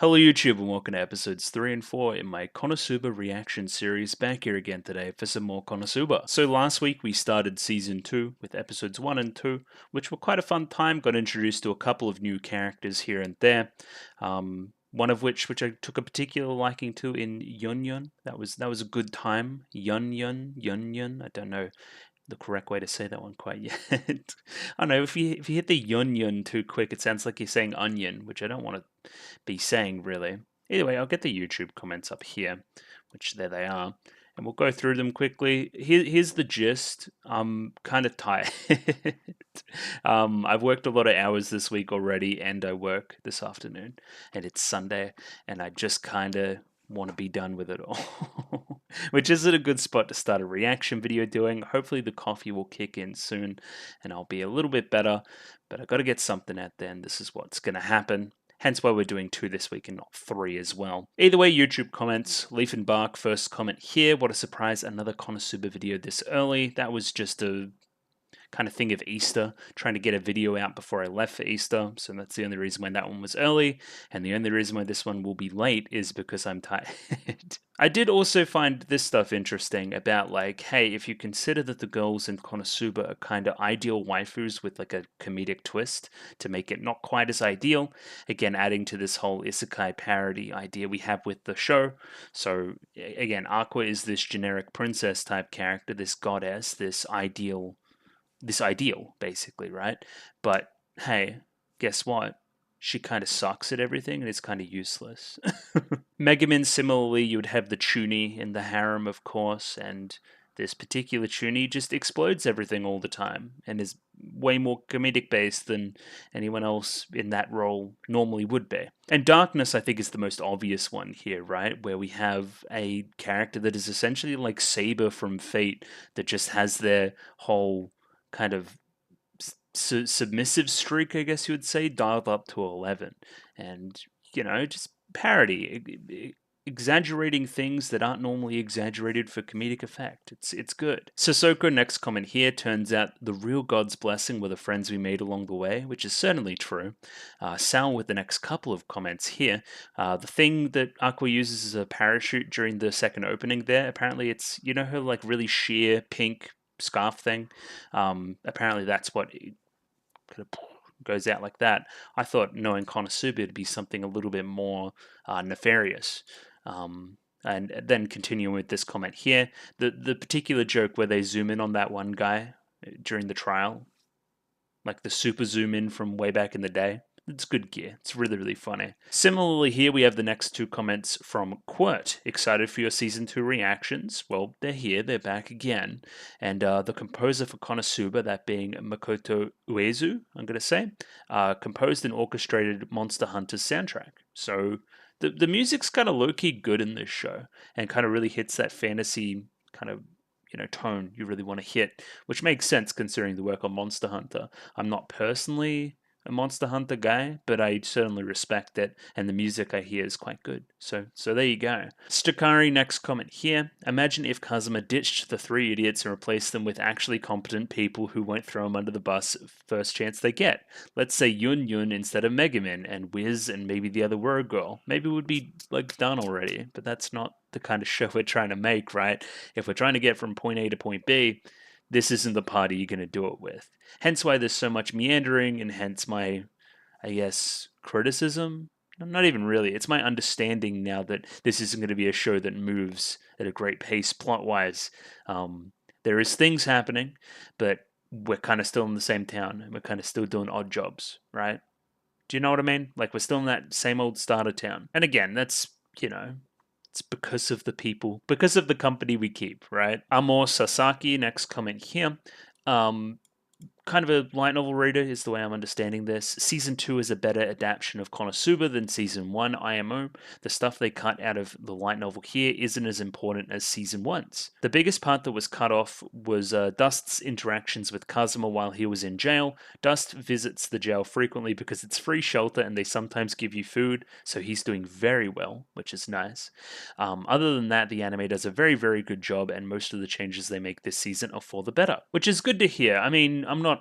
Hello YouTube and welcome to episodes 3 and 4 in my Konosuba reaction series, back here again today for some more Konosuba. So last week we started season 2 with episodes 1 and 2, which were quite a fun time, got introduced to a couple of new characters here and there. One of which I took a particular liking to in Yun Yun. That was a good time. Yun Yun. I don't know the correct way to say that one quite yet. I don't know, if you hit the yun too quick, it sounds like you're saying onion, which I don't want to be saying really. Either way, I'll get the YouTube comments up here, which there they are, and we'll go through them quickly. Here's the gist. I'm kind of tired. I've worked a lot of hours this week already, and I work this afternoon, and it's Sunday, and I just kind of want to be done with it all. Which isn't a good spot to start a reaction video doing. Hopefully the coffee will kick in soon and I'll be a little bit better, but I've got to get something out there and this is what's going to happen. Hence why we're doing 2 this week and not 3 as well. Either way, YouTube comments. Leaf and Bark, first comment here. What a surprise, another Konosuba video this early. That was just a kind of thing of Easter, trying to get a video out before I left for Easter. So that's the only reason why that one was early. And the only reason why this one will be late is because I'm tired. I did also find this stuff interesting about, like, hey, if you consider that the girls in Konosuba are kind of ideal waifus with like a comedic twist to make it not quite as ideal, again, adding to this whole isekai parody idea we have with the show. So again, Aqua is this generic princess type character, this goddess, this ideal basically, right? But hey, guess what? She kind of sucks at everything and is kind of useless. Megumin, similarly, you would have the Chuny in the harem, of course, and this particular Chuny just explodes everything all the time and is way more comedic based than anyone else in that role normally would be. And Darkness, I think, is the most obvious one here, right? Where we have a character that is essentially like Saber from Fate that just has their whole kind of submissive streak, I guess you would say, dialed up to 11. And, just parody, exaggerating things that aren't normally exaggerated for comedic effect. It's good. Sissoko, next comment here, turns out the real God's blessing were the friends we made along the way, which is certainly true. Sal with the next couple of comments here. The thing that Aqua uses as a parachute during the second opening there, apparently it's, her like really sheer pink scarf thing. Apparently that's what kind of goes out like that. I thought, knowing Konosuba, it'd be something a little bit more nefarious. And then continuing with this comment here, the particular joke where they zoom in on that one guy during the trial, like the super zoom in from way back in the day. It's good gear. It's really, really funny. Similarly, here we have the next 2 comments from Quirt. Excited for your season 2 reactions? Well, they're here. They're back again. And the composer for Konosuba, that being Makoto Uezu, I'm going to say, composed and orchestrated Monster Hunter's soundtrack. So the music's kind of low-key good in this show and kind of really hits that fantasy kind of tone you really want to hit, which makes sense considering the work on Monster Hunter. I'm not personally a Monster Hunter guy, but I certainly respect it, and the music I hear is quite good. So there you go. Stakari, next comment here. Imagine if Kazuma ditched the 3 idiots and replaced them with actually competent people who won't throw him under the bus first chance they get. Let's say Yun Yun instead of Megumin, and Wiz and maybe the other word girl. Maybe it would be like done already, but that's not the kind of show we're trying to make, right? If we're trying to get from point A to point B, this isn't the party you're going to do it with. Hence why there's so much meandering, and hence my, I guess, criticism. Not even really. It's my understanding now that this isn't going to be a show that moves at a great pace plot-wise. There is things happening, but we're kind of still in the same town, and we're kind of still doing odd jobs, right? Do you know what I mean? Like, we're still in that same old starter town. And again, that's, it's because of the people, because of the company we keep, right? Amor Sasaki, next comment here. Kind of a light novel reader is the way I'm understanding this. Season 2 is a better adaptation of Konosuba than Season 1 IMO. The stuff they cut out of the light novel here isn't as important as Season 1's. The biggest part that was cut off was Dust's interactions with Kazuma while he was in jail. Dust visits the jail frequently because it's free shelter and they sometimes give you food, so he's doing very well, which is nice. Other than that, the anime does a very, very good job, and most of the changes they make this season are for the better, which is good to hear. I mean, I'm not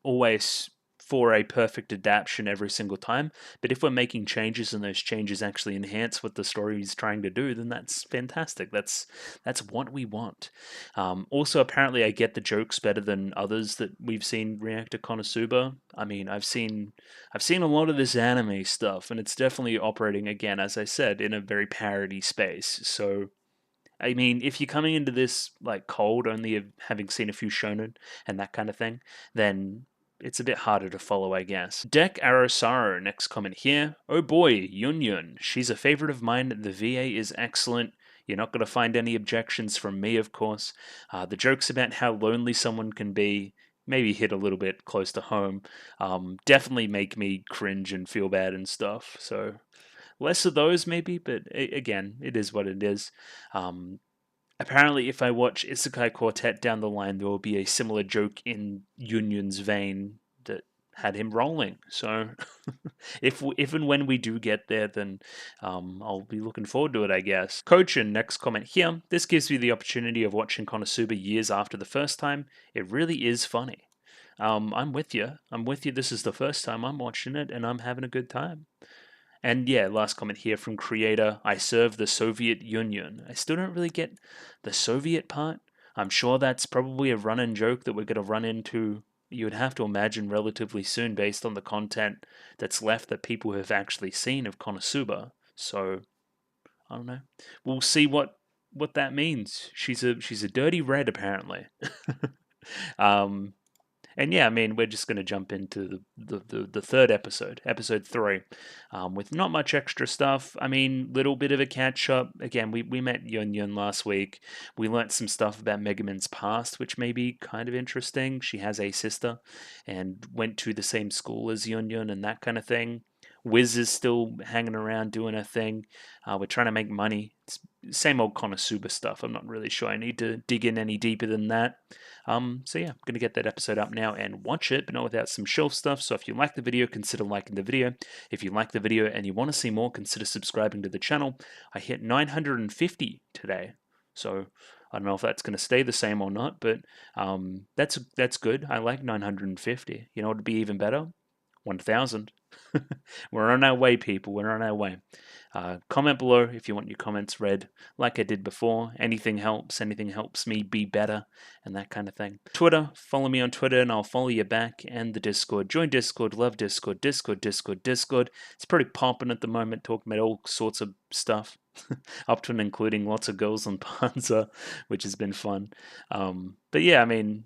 always for a perfect adaptation every single time, but if we're making changes and those changes actually enhance what the story is trying to do, then that's fantastic. That's what we want. Also, apparently, I get the jokes better than others that we've seen react to Konosuba. I mean, I've seen a lot of this anime stuff, and it's definitely operating again, as I said, in a very parody space. So I mean, if you're coming into this like cold, only having seen a few shonen and that kind of thing, then it's a bit harder to follow, I guess. Dek Arosaro, next comment here. Oh boy, Yun Yun. She's a favorite of mine. The VA is excellent. You're not going to find any objections from me, of course. The jokes about how lonely someone can be maybe hit a little bit close to home. Definitely make me cringe and feel bad and stuff. So less of those maybe, but again, it is what it is. Apparently, if I watch Isekai Quartet down the line, there will be a similar joke in Union's vein that had him rolling. So, if and when we do get there, then I'll be looking forward to it, I guess. Kochin, next comment here. This gives me the opportunity of watching Konosuba years after the first time. It really is funny. I'm with you. I'm with you. This is the first time I'm watching it, and I'm having a good time. And yeah, last comment here from creator. I serve the Soviet Union. I still don't really get the Soviet part. I'm sure that's probably a run-in joke that we're going to run into, you would have to imagine, relatively soon based on the content that's left that people have actually seen of Konosuba. So, I don't know. We'll see what that means. She's a dirty red apparently. um and yeah, I mean, we're just going to jump into the third episode, episode 3, with not much extra stuff. I mean, little bit of a catch up. Again, we met Yun Yun last week. We learnt some stuff about Megumin's past, which may be kind of interesting. She has a sister and went to the same school as Yun Yun and that kind of thing. Wiz is still hanging around doing her thing. We're trying to make money. It's same old Konosuba stuff. I'm not really sure I need to dig in any deeper than that. So yeah, I'm going to get that episode up now and watch it, but not without some shelf stuff. So if you like the video, consider liking the video. If you like the video and you want to see more, consider subscribing to the channel. I hit 950 today. So I don't know if that's going to stay the same or not, but that's good. I like 950. You know what would be even better? 1,000. We're on our way, people. We're on our way. Comment below if you want your comments read like I did before. Anything helps. Anything helps me be better and that kind of thing. Twitter. Follow me on Twitter and I'll follow you back. And the Discord. Join Discord. Love Discord. Discord. It's pretty popping at the moment, talking about all sorts of stuff. Up to and including lots of girls on Panzer, which has been fun. But yeah, I mean,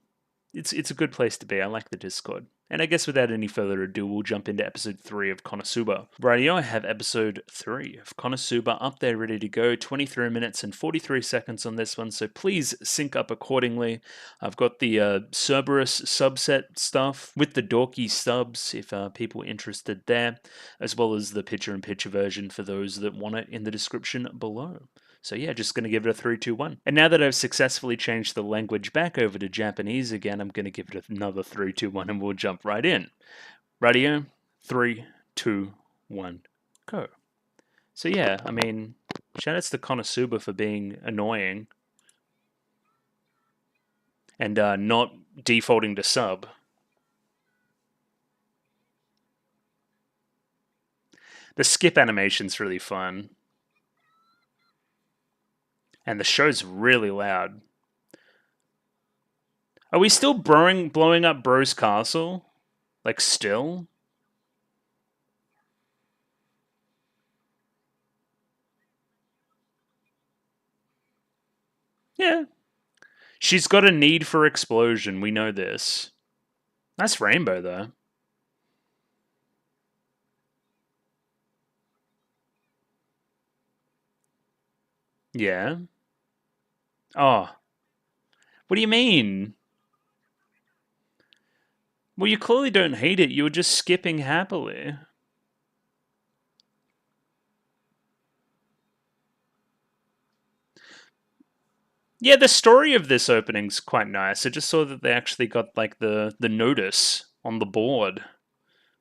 it's a good place to be. I like the Discord. And I guess without any further ado, we'll jump into episode 3 of Konosuba. Rightio, I have episode 3 of Konosuba up there ready to go. 23 minutes and 43 seconds on this one, so please sync up accordingly. I've got the Cerberus subset stuff with the dorky subs if people are interested there, as well as the picture-in-picture version for those that want it in the description below. So yeah, just going to give it a 3, 2, 1. And now that I've successfully changed the language back over to Japanese again, I'm going to give it another 3, 2, 1, and we'll jump right in. Radio, 3, 2, 1, go. So yeah, I mean, shoutouts to Konosuba for being annoying and not defaulting to sub. The skip animation's really fun. And the show's really loud. Are we still blowing up Bro's castle? Like, still? Yeah. She's got a need for explosion, we know this. Nice rainbow, though. Yeah. Oh. What do you mean? Well, you clearly don't hate it. You were just skipping happily. Yeah, the story of this opening's quite nice. I just saw that they actually got like the notice on the board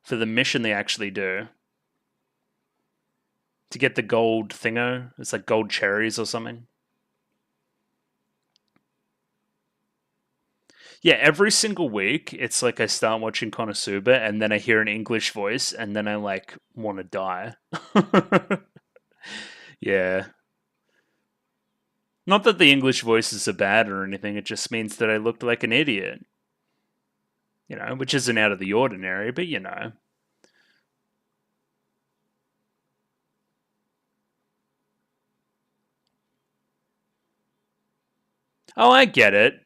for the mission they actually do. To get the gold thingo. It's like gold cherries or something. Yeah, every single week, it's like I start watching Konosuba and then I hear an English voice and then I like want to die. Yeah. Not that the English voices are bad or anything, it just means that I looked like an idiot, which isn't out of the ordinary, but you know. Oh, I get it.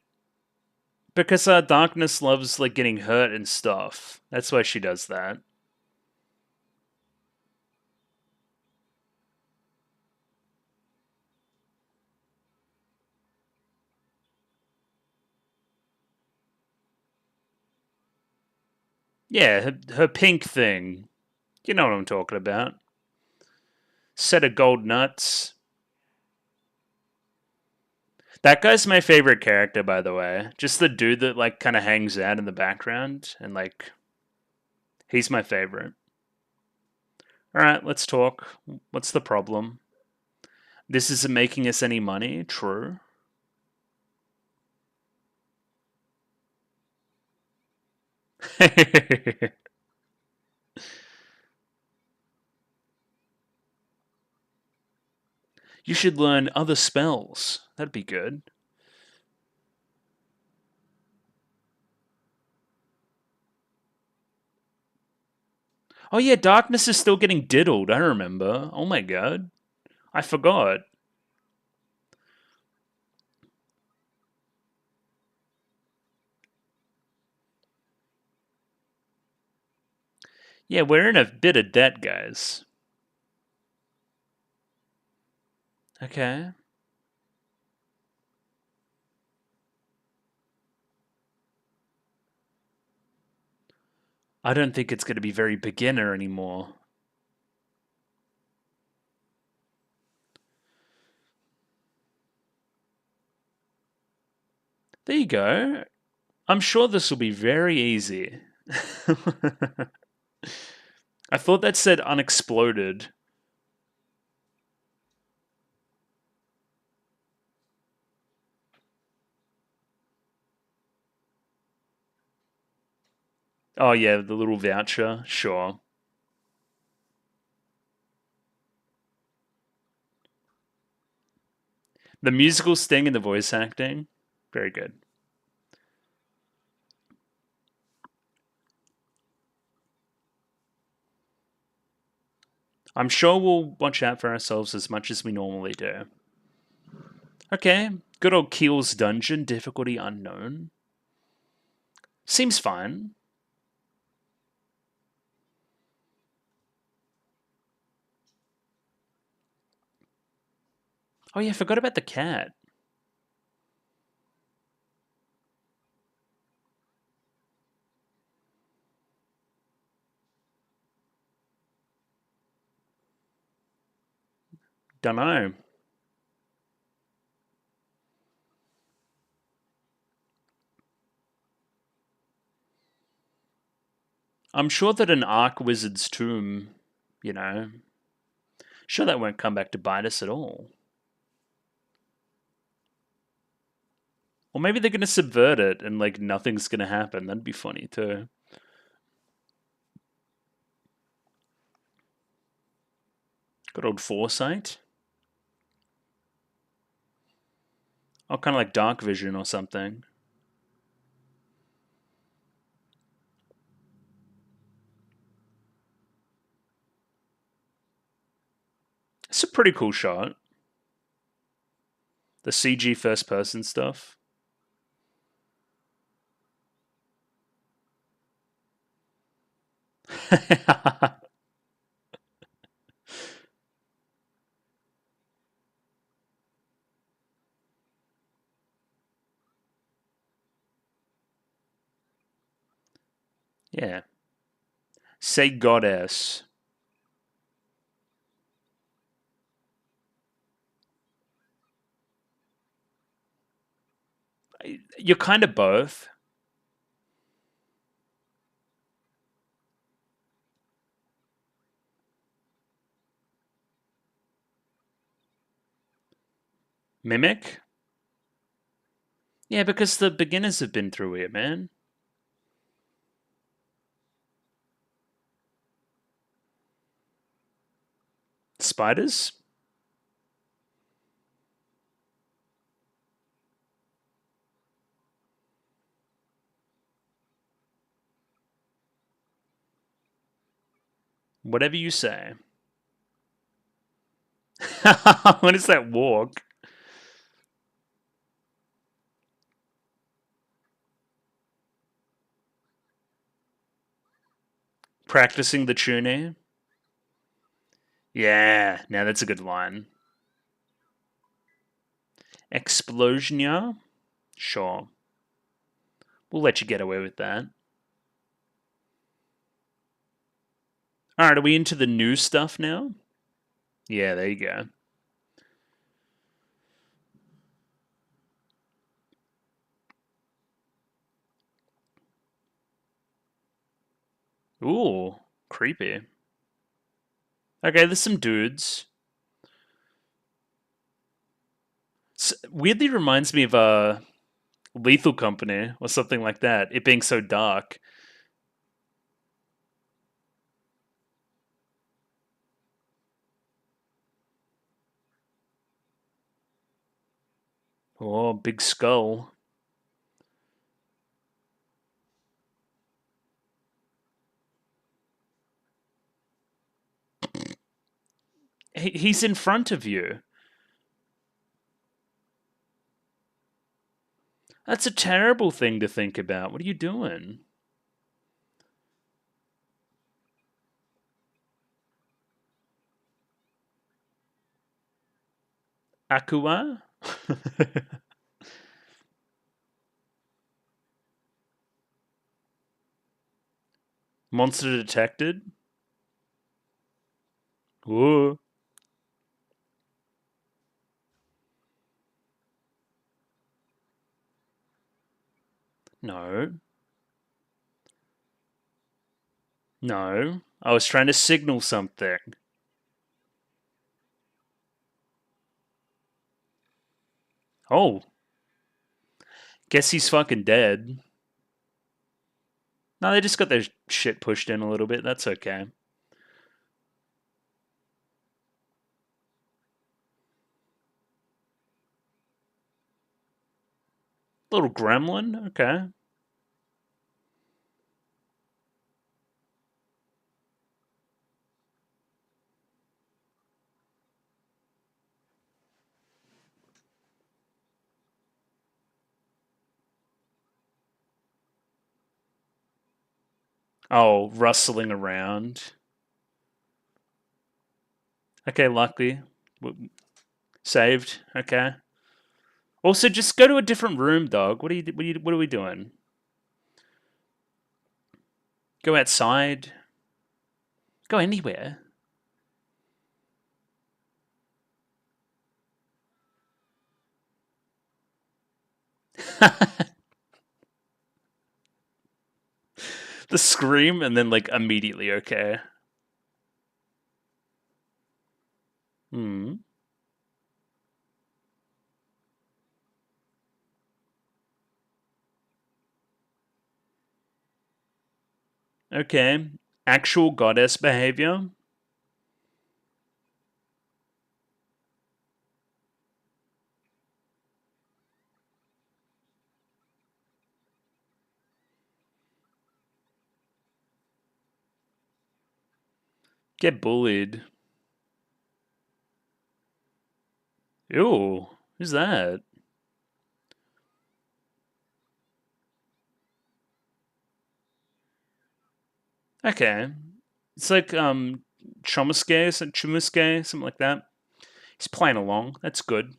Because Darkness loves like getting hurt and stuff. That's why she does that. Yeah, her pink thing. You know what I'm talking about. Set of gold nuts. That guy's my favorite character, by the way. Just the dude that like kind of hangs out in the background and like he's my favorite. All right, let's talk. What's the problem? This isn't making us any money. True. You should learn other spells. That'd be good. Oh yeah, Darkness is still getting diddled. I remember. Oh my god, I forgot. Yeah, we're in a bit of debt, guys. Okay. I don't think it's going to be very beginner anymore. There you go. I'm sure this will be very easy. I thought that said unexploded. Oh yeah, the little voucher. Sure. The musical sting and the voice acting. Very good. I'm sure we'll watch out for ourselves as much as we normally do. Okay, good old Keel's Dungeon, difficulty unknown. Seems fine. Oh yeah, I forgot about the cat. Dunno. I'm sure that an Arc Wizard's tomb, you know, sure that won't come back to bite us at all. Or maybe they're gonna subvert it and like nothing's gonna happen. That'd be funny too. Good old foresight. Oh, kind of like dark vision or something. It's a pretty cool shot. The CG first person stuff. Yeah. Say goddess. You're kind of both. Mimic? Yeah, because the beginners have been through it, man. Spiders? Whatever you say. What is that walk? Practicing the tune? Yeah, now that's a good line. Explosionia? Sure. We'll let you get away with that. Alright, are we into the new stuff now? Yeah, there you go. Ooh, creepy. Okay, there's some dudes. Weirdly reminds me of a Lethal Company or something like that. It being so dark. Oh, big skull. He's in front of you. That's a terrible thing to think about. What are you doing? Aqua? Monster detected? Ooh. No. No. I was trying to signal something. Oh. Guess he's fucking dead. No, they just got their shit pushed in a little bit. That's okay. Little gremlin? Okay. Oh, rustling around. Okay, luckily. Saved. Okay. Also, just go to a different room, dog. What are we doing? Go outside. Go anywhere. The scream and then like immediately okay. Hmm. Okay. Actual goddess behavior. Get bullied. Ew. Who's that? Okay. It's like Chomuske, something like that. He's playing along. That's good.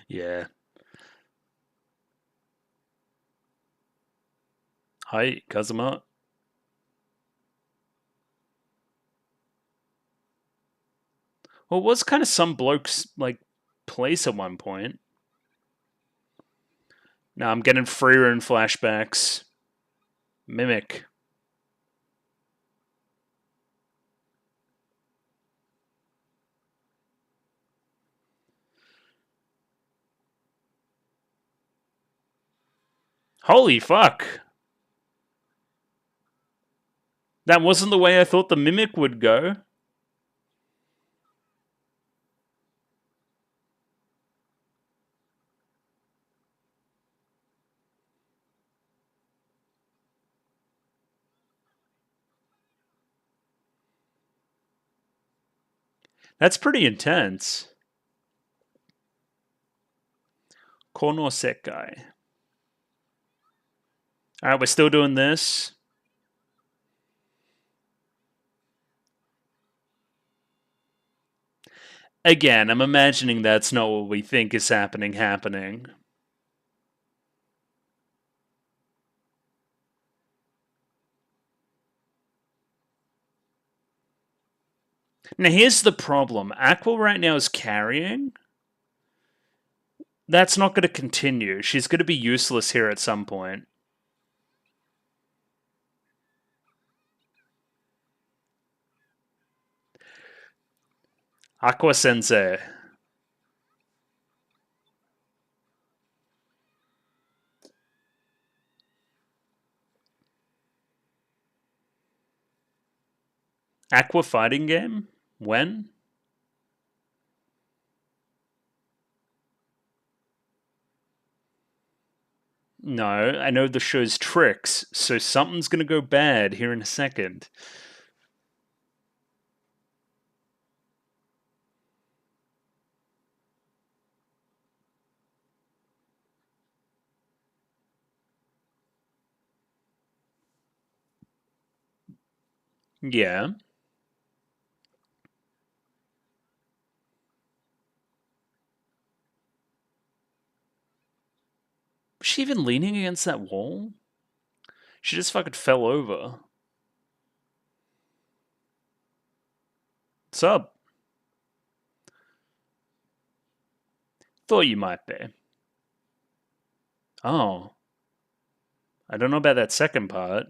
Yeah. Hi, Kazuma. Well, it was kind of some bloke's like place at one point. Now I'm getting free run flashbacks. Mimic. Holy fuck. That wasn't the way I thought the Mimic would go. That's pretty intense. Konosuba. Alright, we're still doing this. Again, I'm imagining that's not what we think is happening. Now, here's the problem. Aqua right now is carrying. That's not going to continue. She's going to be useless here at some point. Aqua Sensei. Aqua fighting game? When? No, I know the show's tricks, so something's gonna go bad here in a second. Yeah. Was she even leaning against that wall? She just fucking fell over. What's up? Thought you might be. Oh. I don't know about that second part.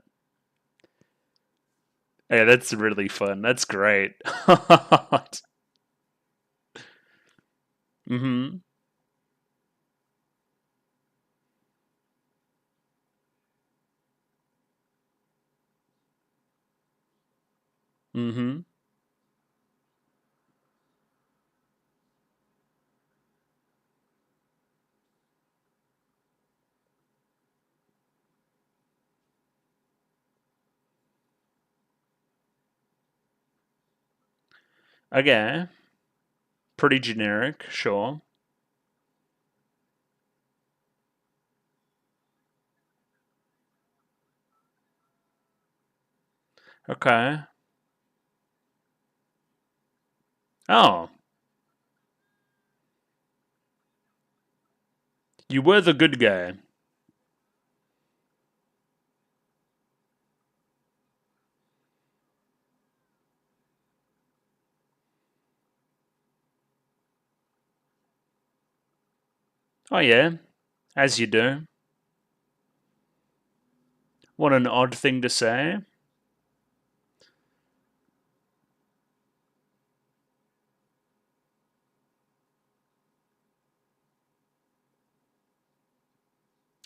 Yeah, that's really fun. That's great. Mm-hmm. Mm-hmm. Okay. Pretty generic, sure. Okay. Oh. You were the good guy. Oh yeah. As you do. What an odd thing to say.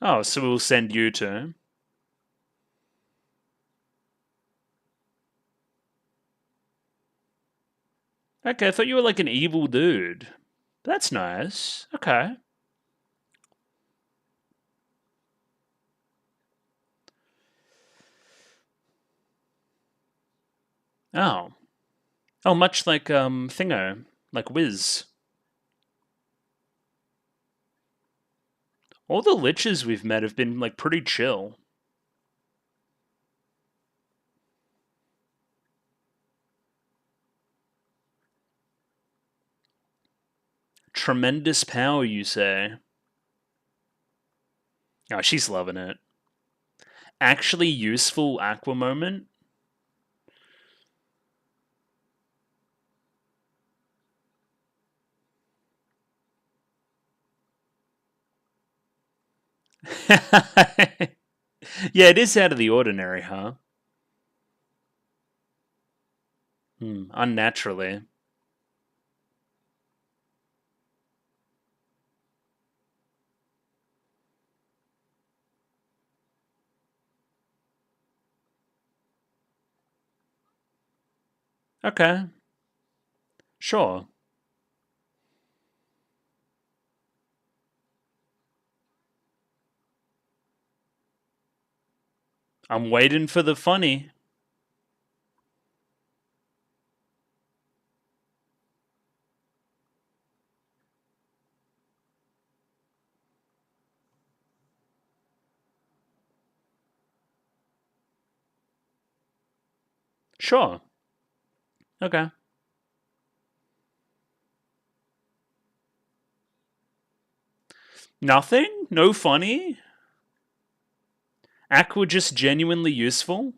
Oh, so we'll send you to. Okay, I thought you were like an evil dude. That's nice. Okay. Oh. Oh, much like Thingo. Like Wiz. All the liches we've met have been like pretty chill. Tremendous power, you say? Oh, she's loving it. Actually useful Aqua moment. Yeah, it is out of the ordinary, huh? Unnaturally. Okay, sure. I'm waiting for the funny. Sure. Okay. Nothing? No funny? Aqua just genuinely useful?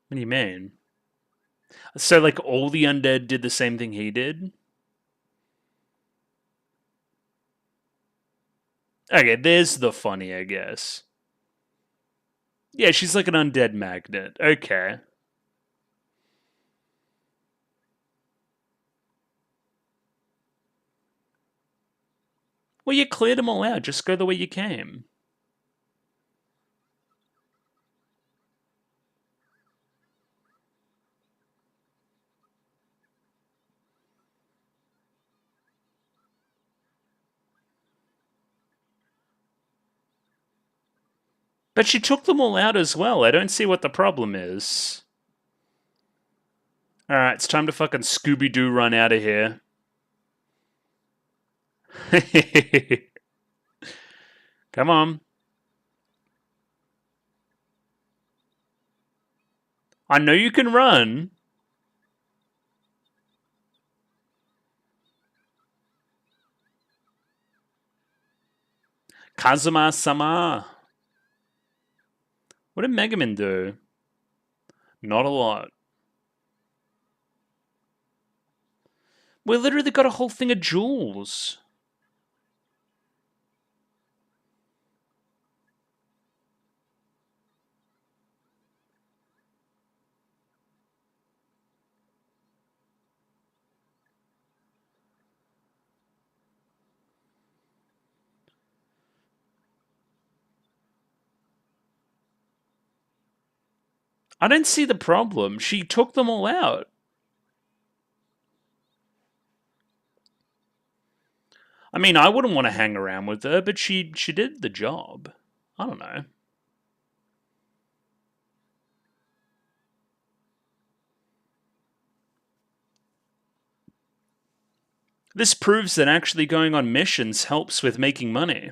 What do you mean? So, like, all the undead did the same thing he did? Okay, there's the funny, I guess. Yeah, she's like an undead magnet. Okay. Well, you cleared them all out. Just go the way you came. But she took them all out as well. I don't see what the problem is. Alright, it's time to fucking Scooby Doo run out of here. Come on. I know you can run. Kazuma sama. What did Megaman do? Not a lot. We literally got a whole thing of jewels. I don't see the problem. She took them all out. I mean, I wouldn't want to hang around with her, but she did the job. I don't know. This proves that actually going on missions helps with making money.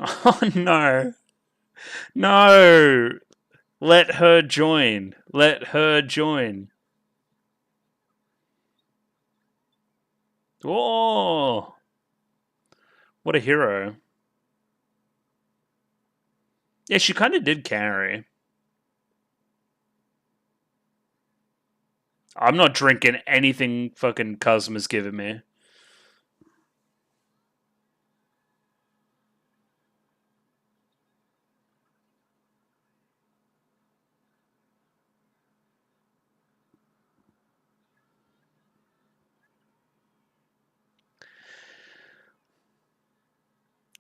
Oh no. No. Let her join. Let her join. Oh. What a hero. Yeah, she kind of did carry. I'm not drinking anything fucking Cosmo's giving me.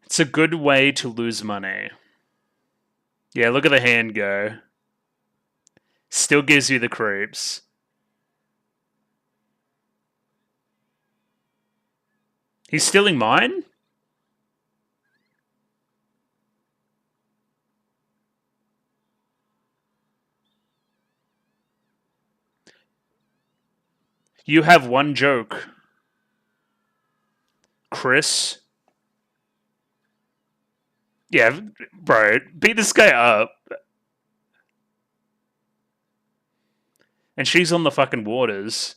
It's a good way to lose money. Yeah, look at the hand go. Still gives you the creeps. He's stealing mine? You have one joke. Chris. Yeah, bro, beat this guy up. And she's on the fucking waters.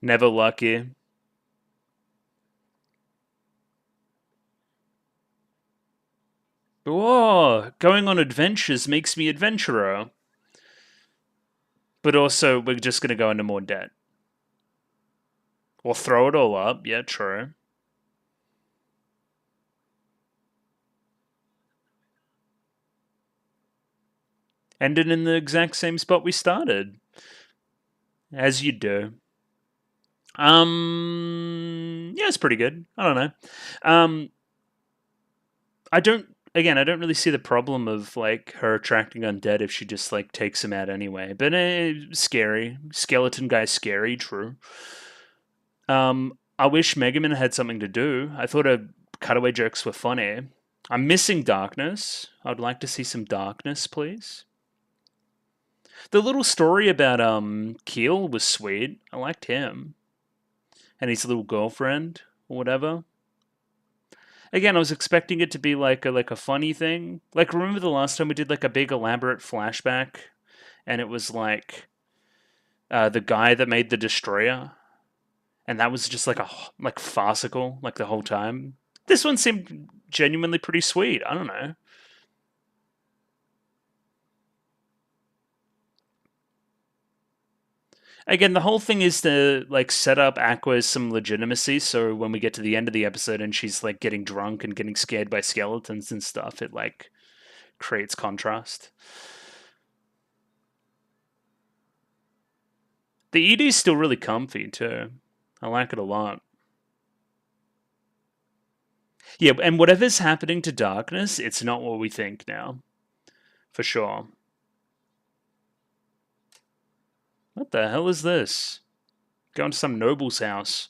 Never lucky. Whoa, going on adventures makes me adventurer. But also, we're just going to go into more debt. Or throw it all up. Yeah, true. Ended in the exact same spot we started. As you do. Yeah, it's pretty good. I don't know. Um, I don't. Again, I don't really see the problem of like her attracting undead if she just like takes him out anyway. But scary. Skeleton guy's scary. True. I wish Mega Man had something to do. I thought her cutaway jokes were funny. I'm missing darkness. I'd like to see some darkness, please. The little story about Keel was sweet. I liked him and his little girlfriend or whatever. Again, I was expecting it to be like a funny thing. Like remember the last time we did like a big elaborate flashback, and it was like the guy that made the destroyer, and that was just like farcical like the whole time. This one seemed genuinely pretty sweet. I don't know. Again, the whole thing is to like set up Aqua's some legitimacy, so when we get to the end of the episode and she's like getting drunk and getting scared by skeletons and stuff, it like creates contrast. The ED is still really comfy too. I like it a lot. Yeah, and whatever's happening to darkness, it's not what we think now, for sure. What the hell is this? Going to some noble's house.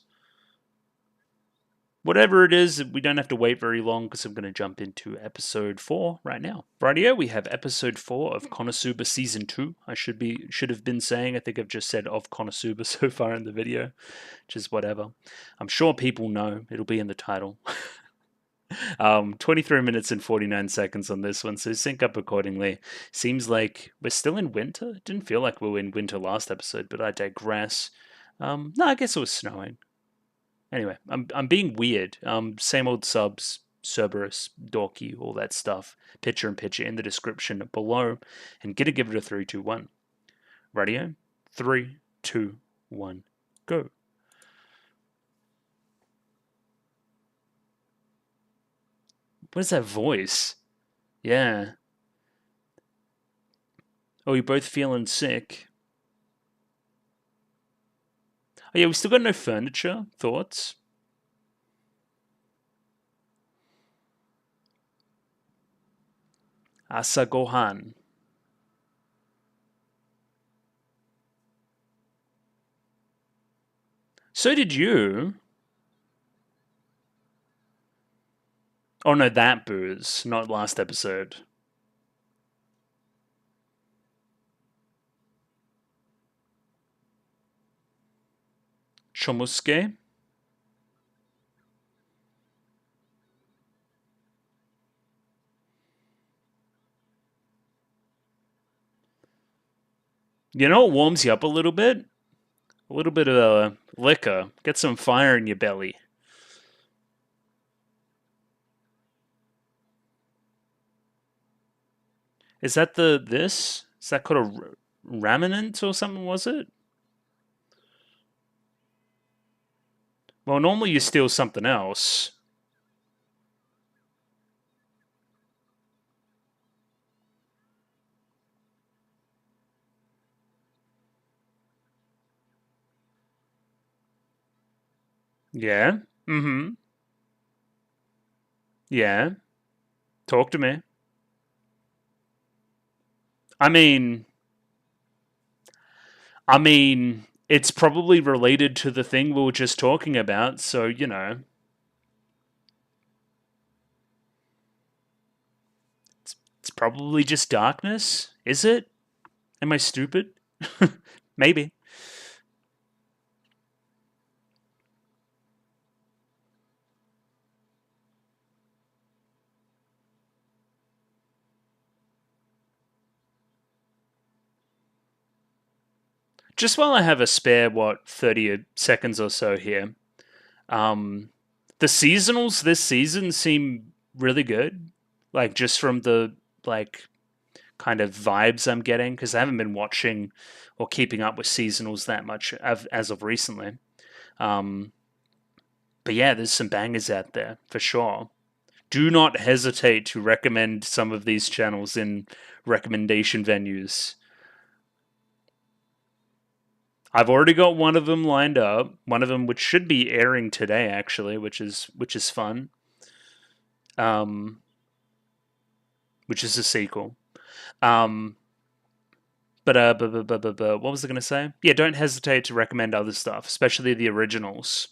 Whatever it is, we don't have to wait very long because I'm going to jump into episode 4 right now. Rightio, we have episode 4 of Konosuba season 2. I should have been saying. I think I've just said of Konosuba so far in the video, which is whatever. I'm sure people know. It'll be in the title. 23 minutes and 49 seconds on this one, so sync up accordingly. Seems like we're still in winter. It didn't feel like we were in winter last episode, but I digress. No, I guess it was snowing. Anyway, I'm being weird. Same old subs, Cerberus, Dorky, all that stuff. Picture in picture in the description below. And give it a 3, 2, 1. Radio? 3, 2, 1, go. What is that voice? Yeah. Oh, you both feeling sick? Oh yeah, we still got no furniture. Thoughts? Asa Gohan. So did you. Oh no, that booze, not last episode. Chomusuke? You know what warms you up a little bit? A little bit of liquor. Get some fire in your belly. Is that this? Is that called a raminant or something, was it? Well, normally you steal something else. Yeah? Mm-hmm. Yeah. Talk to me. I mean, it's probably related to the thing we were just talking about, so, you know. It's probably just darkness. Is it? Am I stupid? Maybe. Just while I have a spare, 30 seconds or so here, um, the seasonals this season seem really good. Like, just from the, like, kind of vibes I'm getting, because I haven't been watching or keeping up with seasonals that much as of recently. Um, but yeah, there's some bangers out there for sure. Do not hesitate to recommend some of these channels in recommendation venues. I've already got one of them lined up. One of them which should be airing today, actually, which is fun. Um, which is a sequel. Um, but what was I going to say? Yeah, don't hesitate to recommend other stuff, especially the originals.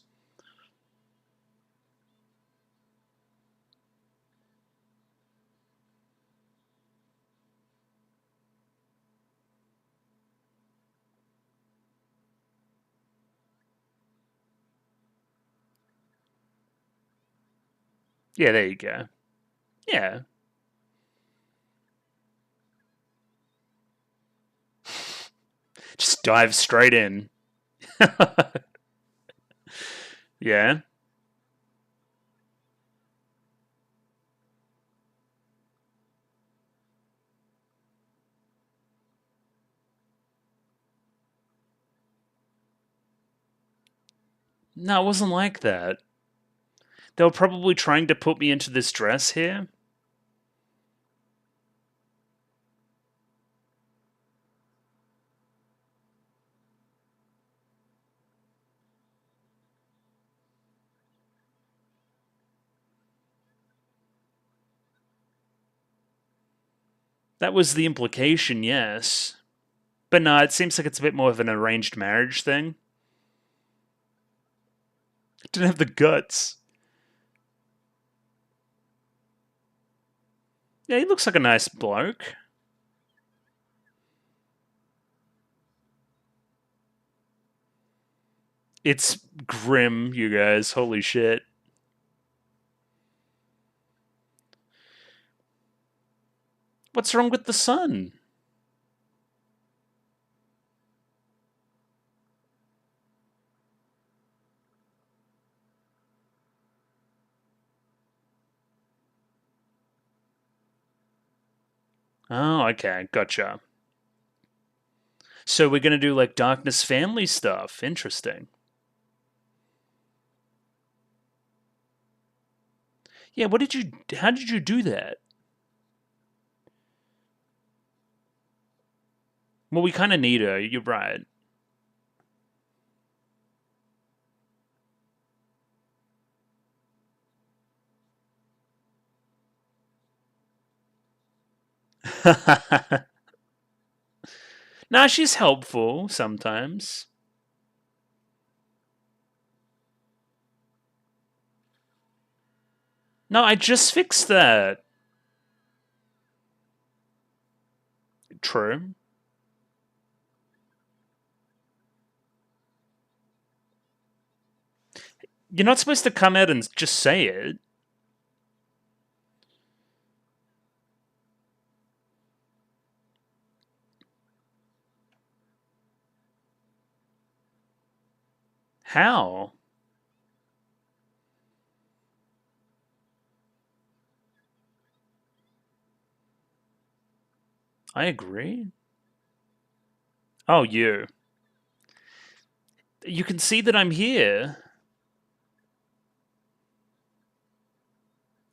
Yeah, there you go. Yeah, just dive straight in. Yeah. No, it wasn't like that. They were probably trying to put me into this dress here. That was the implication, yes. But no, it seems like it's a bit more of an arranged marriage thing. It didn't have the guts. Yeah, he looks like a nice bloke. It's grim, you guys. Holy shit. What's wrong with the sun? Oh, okay, gotcha. So we're gonna do like Darkness Family stuff. Interesting. Yeah, what did you? How did you do that? Well, we kind of need her. You're right. Nah, she's helpful sometimes. No, I just fixed that. True. You're not supposed to come out and just say it. How? I agree. Oh, you. You can see that I'm here.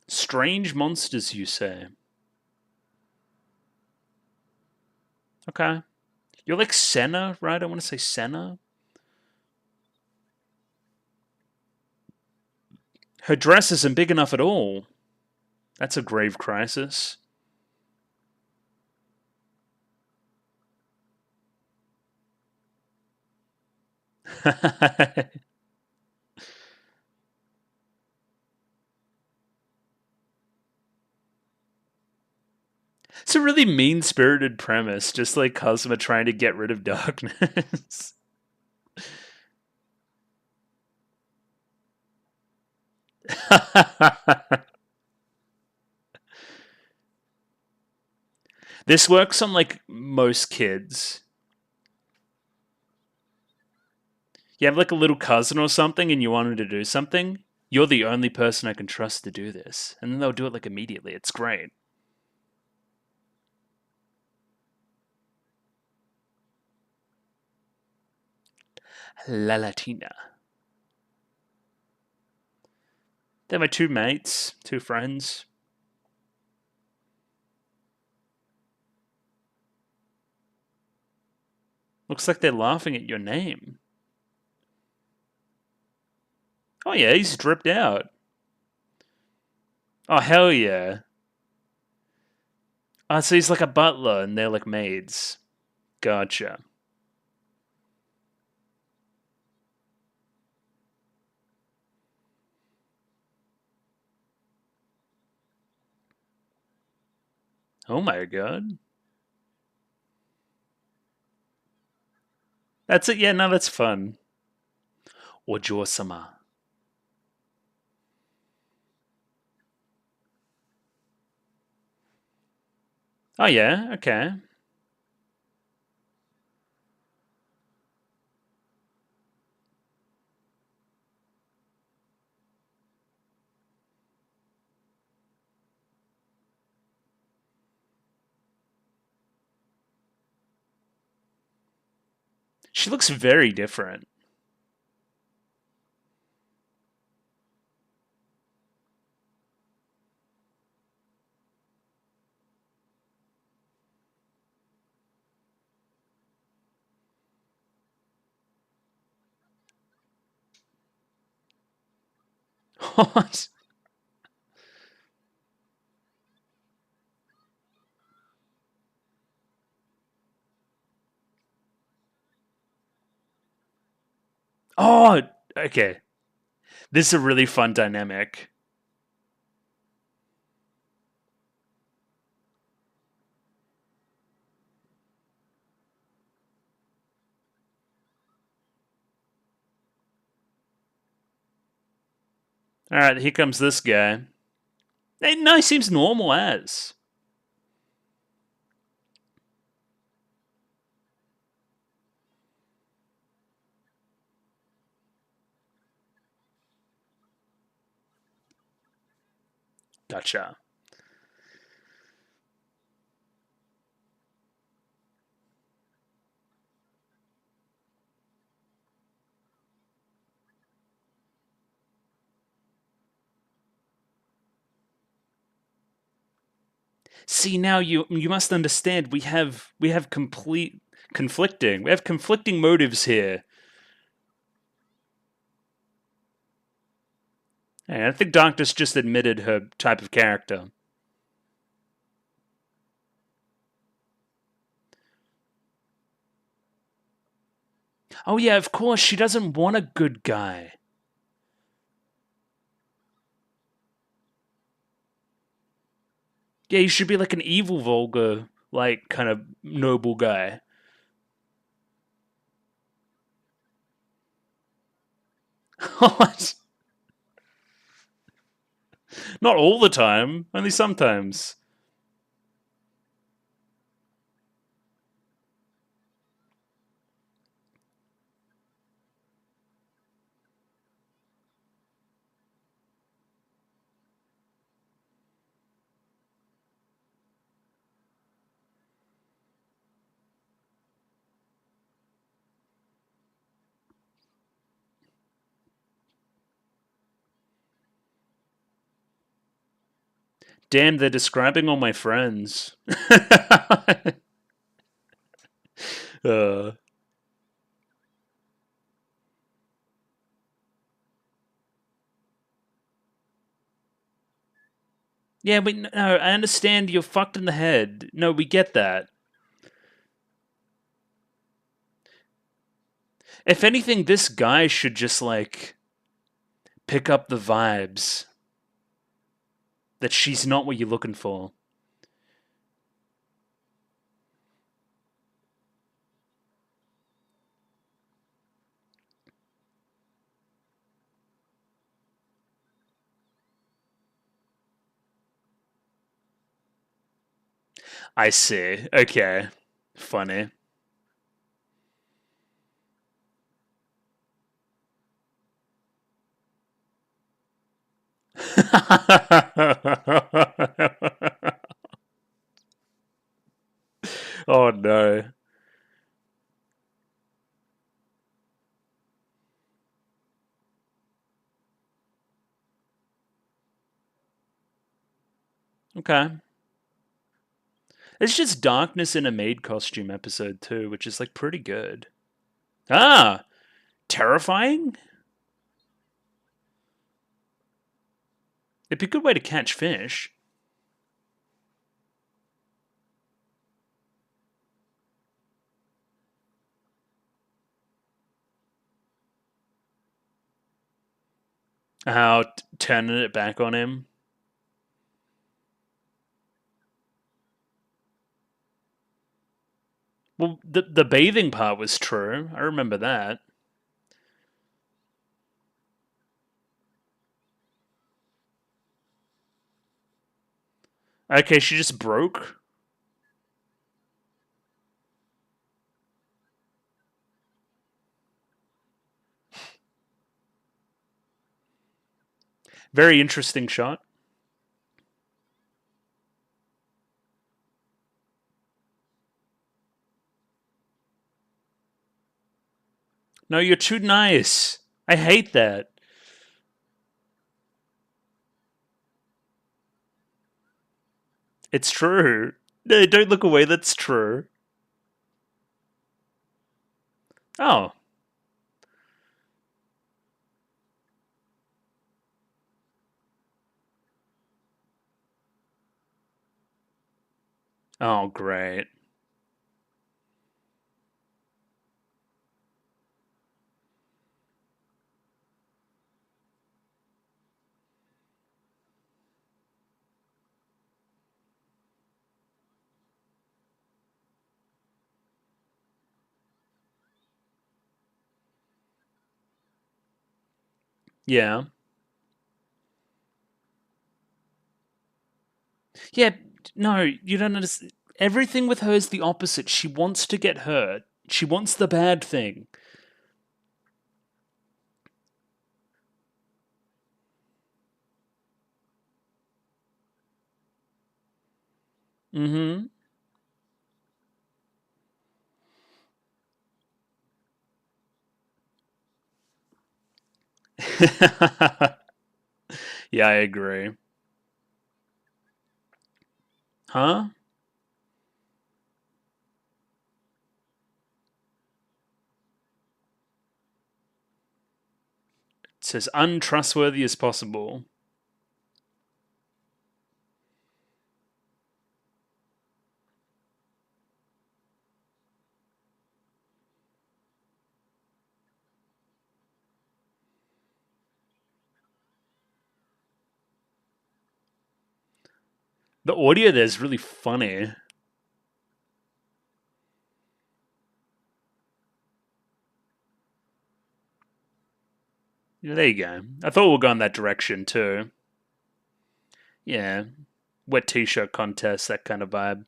Strange monsters, you say. Okay. You're like Senna, right? I want to say Senna. Her dress isn't big enough at all. That's a grave crisis. It's a really mean-spirited premise, just like Cosma trying to get rid of darkness. This works on like most kids. You have like a little cousin or something and you want him to do something, you're the only person I can trust to do this. And then they'll do it like immediately. It's great. Lalatina. They're my two mates, two friends. Looks like they're laughing at your name. Oh yeah, he's dripped out. Oh hell yeah. Oh, so he's like a butler and they're like maids. Gotcha. Oh my god. That's it. Yeah, no, that's fun. Ojo-sama. Oh yeah, okay. She looks very different. What? Oh, okay. This is a really fun dynamic. All right, here comes this guy. Hey, no, he seems normal as. Gotcha. See, now you must understand we have complete conflicting. We have conflicting motives here. And I think Doctus just admitted her type of character. Oh yeah, of course she doesn't want a good guy. Yeah, you should be like an evil, vulgar, like kind of noble guy. What? Not all the time, only sometimes. Damn, they're describing all my friends. uh, yeah, but no, I understand you're fucked in the head. No, we get that. If anything, this guy should just like pick up the vibes that she's not what you're looking for. I see. Okay. Funny. Oh no. Okay. It's just darkness in a maid costume episode too, which is like pretty good. Ah, terrifying? It'd be a good way to catch fish. How turning it back on him. Well, the bathing part was true. I remember that. Okay, she just broke. Very interesting shot. No, you're too nice. I hate that. It's true. No, don't look away. That's true. Oh. Oh, great. Yeah. Yeah, no, you don't understand. Everything with her is the opposite. She wants to get hurt. She wants the bad thing. Mm hmm. Yeah, I agree. Huh? It's as untrustworthy as possible. The audio there is really funny. Yeah, there you go. I thought we'll go in that direction too. Yeah. Wet t shirt contest, that kind of vibe.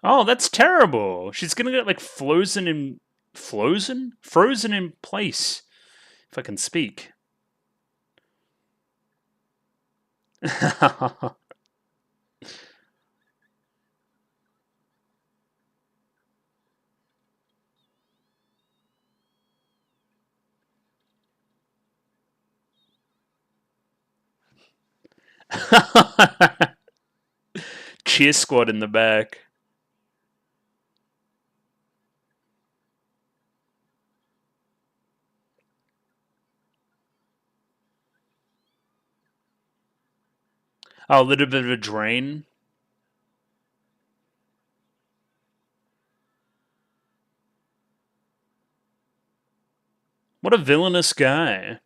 Oh, that's terrible. She's gonna get like frozen in place. If I can speak. Cheer squad in the back. Oh, a little bit of a drain. What a villainous guy.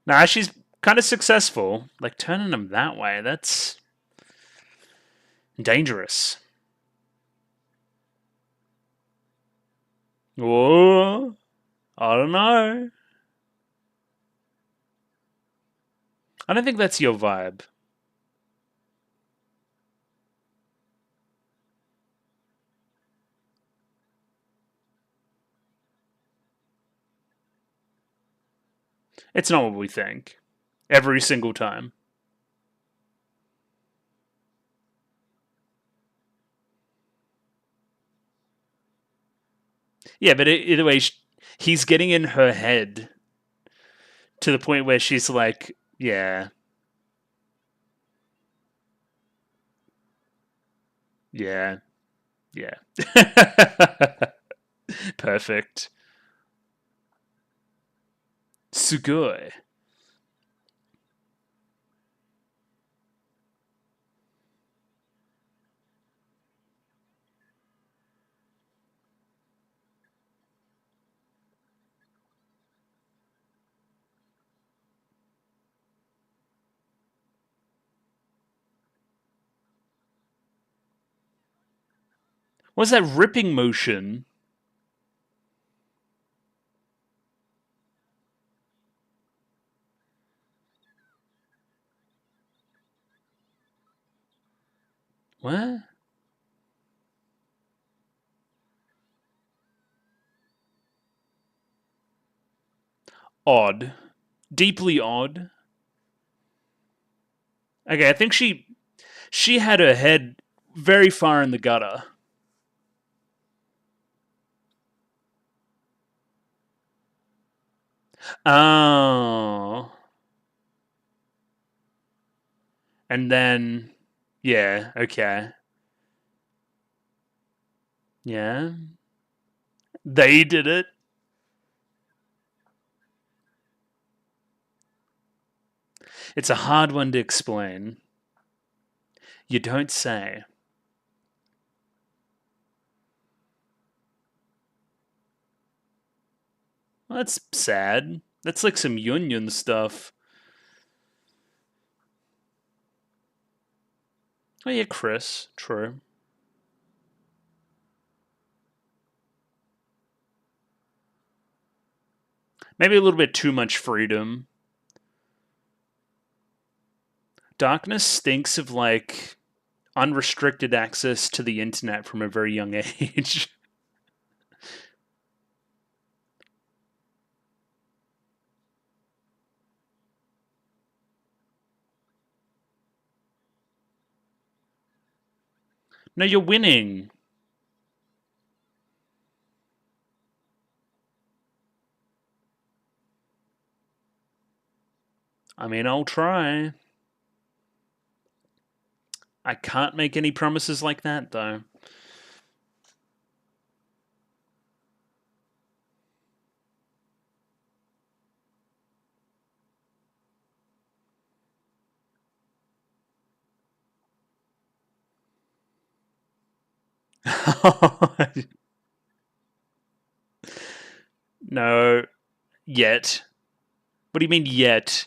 Nah, she's kind of successful. Like, turning him that way, that's dangerous. Whoa. I don't know. I don't think that's your vibe. It's not what we think. Every single time. Yeah, but either way, he's getting in her head to the point where she's like, yeah, yeah, yeah. Perfect. Sugoi. What's that ripping motion? What? Odd. Deeply odd. Okay, I think she had her head very far in the gutter. Oh. And then yeah, okay. Yeah. They did it. It's a hard one to explain. You don't say. Well, that's sad. That's like some Yun stuff. Oh yeah, Chris. True. Maybe a little bit too much freedom. Darkness stinks of like unrestricted access to the internet from a very young age. No, you're winning. I mean, I'll try. I can't make any promises like that, though. No, yet. What do you mean, yet?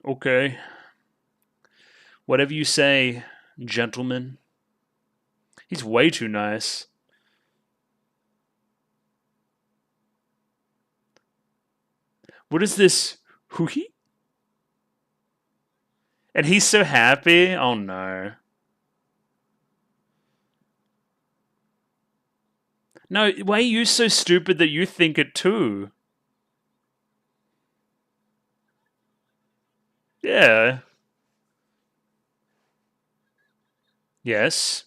Okay. Whatever you say, gentlemen. He's way too nice. What is this? Hoo-hee? And he's so happy? Oh no. No, why are you so stupid that you think it too? Yeah. Yes.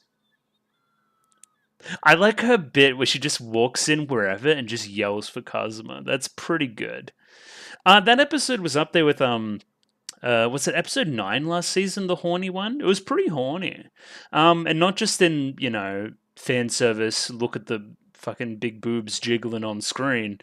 I like her bit where she just walks in wherever and just yells for Kazuma. That's pretty good. That episode was up there with was it episode 9 last season, the horny one? It was pretty horny. And not just in, fan service, look at the fucking big boobs jiggling on screen.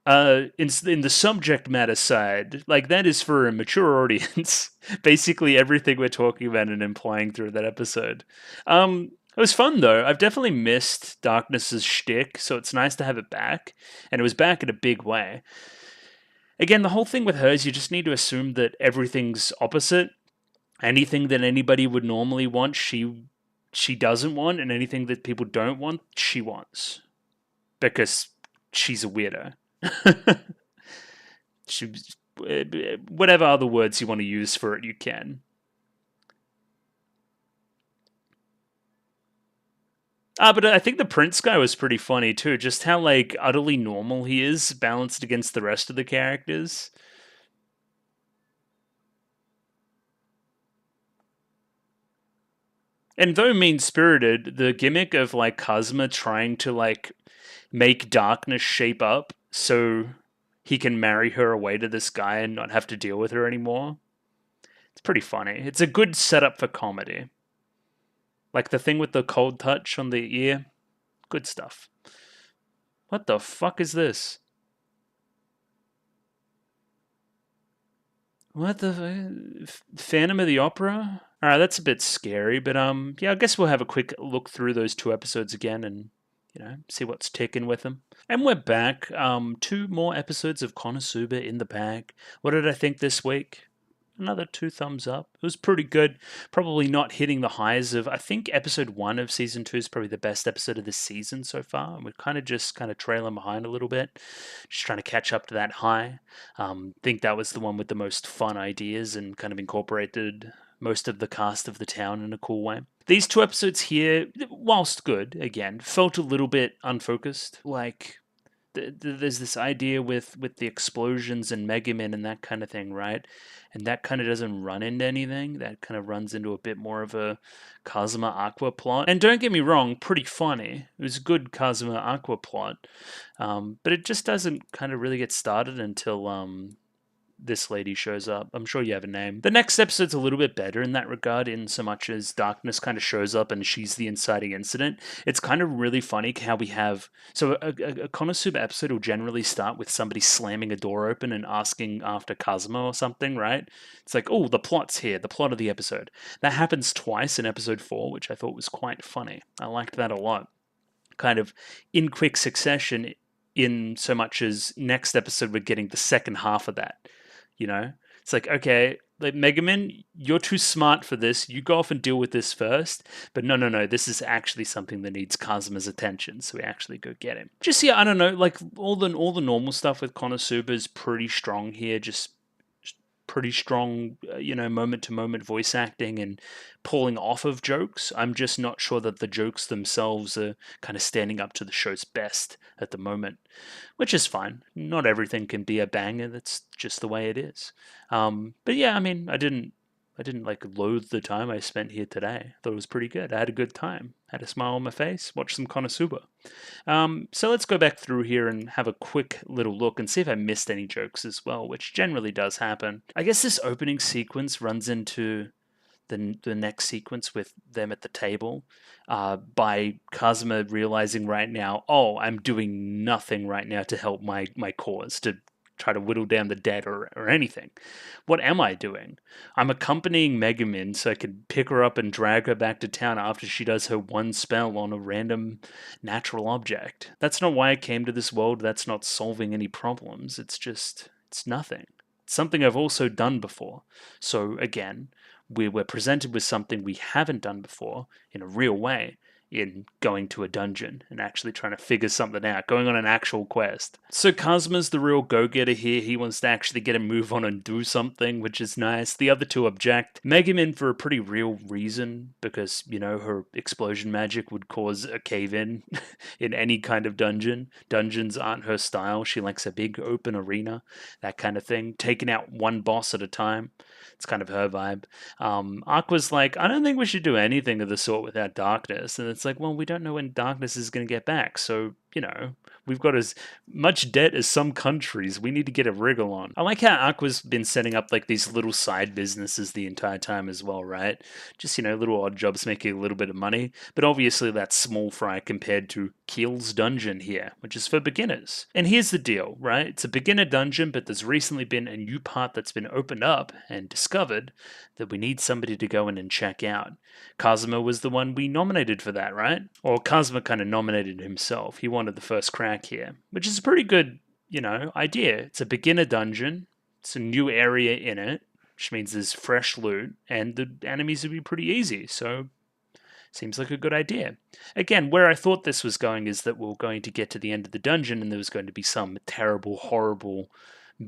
In the subject matter side, like that is for a mature audience. Basically everything we're talking about and implying through that episode. It was fun though. I've definitely missed Darkness's shtick, so it's nice to have it back, and it was back in a big way. Again, the whole thing with her is you just need to assume that everything's opposite. Anything that anybody would normally want, she doesn't want, and anything that people don't want, she wants, because she's a weirdo. she, whatever other words you want to use for it, you can. But I think the Prince guy was pretty funny too. Just how like utterly normal he is, balanced against the rest of the characters. And though mean spirited, the gimmick of like Kazuma trying to like make darkness shape up so he can marry her away to this guy and not have to deal with her anymore. It's pretty funny. It's a good setup for comedy. Like the thing with the cold touch on the ear. Good stuff. What the fuck is this? What the Phantom of the Opera? All right, that's a bit scary, but yeah, I guess we'll have a quick look through those 2 episodes again and see what's ticking with them. And we're back. 2 more episodes of Konosuba in the bag. What did I think this week? Another 2 thumbs up. It was pretty good. Probably not hitting the highs of. I think episode 1 of season 2 is probably the best episode of the season so far. And we're kind of trailing behind a little bit, just trying to catch up to that high. Think that was the one with the most fun ideas and kind of incorporated most of the cast of the town in a cool way. These 2 episodes here, whilst good, again, felt a little bit unfocused. Like there's this idea with the explosions and Mega Man and that kind of thing, right? And that kind of doesn't run into anything. That kind of runs into a bit more of a Kazuma Aqua plot. And don't get me wrong, pretty funny. It was a good Kazuma Aqua plot, but it just doesn't kind of really get started until this lady shows up. I'm sure you have a name. The next episode's a little bit better in that regard, in so much as Darkness kind of shows up and she's the inciting incident. It's kind of really funny how we have. So a Konosuba episode will generally start with somebody slamming a door open and asking after Kazuma or something, right? It's like, oh, the plot's here, the plot of the episode. That happens twice in episode 4, which I thought was quite funny. I liked that a lot. Kind of in quick succession, in so much as next episode we're getting the second half of that. It's like, okay, like Mega Man, you're too smart for this. You go off and deal with this first. But no, this is actually something that needs Kazuma's attention, so we actually go get him. Just yeah, I don't know, like all the normal stuff with Konosuba is pretty strong here. Just pretty strong, moment to moment voice acting and pulling off of jokes. I'm just not sure that the jokes themselves are kind of standing up to the show's best at the moment, which is fine. Not everything can be a banger. That's just the way it is. But yeah, I mean, I didn't like loathe the time I spent here today. I thought it was pretty good. I had a good time. Had a smile on my face. Watched some Konosuba. So let's go back through here and have a quick little look and see if I missed any jokes as well, which generally does happen. I guess this opening sequence runs into the next sequence with them at the table, by Kazuma realizing right now, oh, I'm doing nothing right now to help my cause, to try to whittle down the debt or anything. What am I doing? I'm accompanying Megumin so I can pick her up and drag her back to town after she does her one spell on a random natural object. That's not why I came to this world. That's not solving any problems. It's nothing. It's something I've also done before. So again, we were presented with something we haven't done before in a real way, in going to a dungeon and actually trying to figure something out, going on an actual quest. So Kazuma's the real go-getter here. He wants to actually get a move on and do something, which is nice. The other two object. Megumin for a pretty real reason, because, her explosion magic would cause a cave-in in any kind of dungeon. Dungeons aren't her style. She likes a big open arena, that kind of thing. Taking out one boss at a time. It's kind of her vibe. Aqua's like, I don't think we should do anything of the sort without Darkness. And it's it's like, well, we don't know when darkness is going to get back. So, we've got as much debt as some countries. We need to get a wriggle on. I like how Aqua's been setting up like these little side businesses the entire time as well, right? Just, little odd jobs making a little bit of money. But obviously that's small fry compared to Keel's dungeon here, which is for beginners. And here's the deal, right? It's a beginner dungeon, but there's recently been a new part that's been opened up and discovered that we need somebody to go in and check out. Kazuma was the one we nominated for that, right? Or Kazuma kind of nominated himself. He wanted the first crack here, which is a pretty good, idea. It's a beginner dungeon. It's a new area in it, which means there's fresh loot, and the enemies would be pretty easy. So seems like a good idea. Again, where I thought this was going is that we we're going to get to the end of the dungeon and there was going to be some terrible, horrible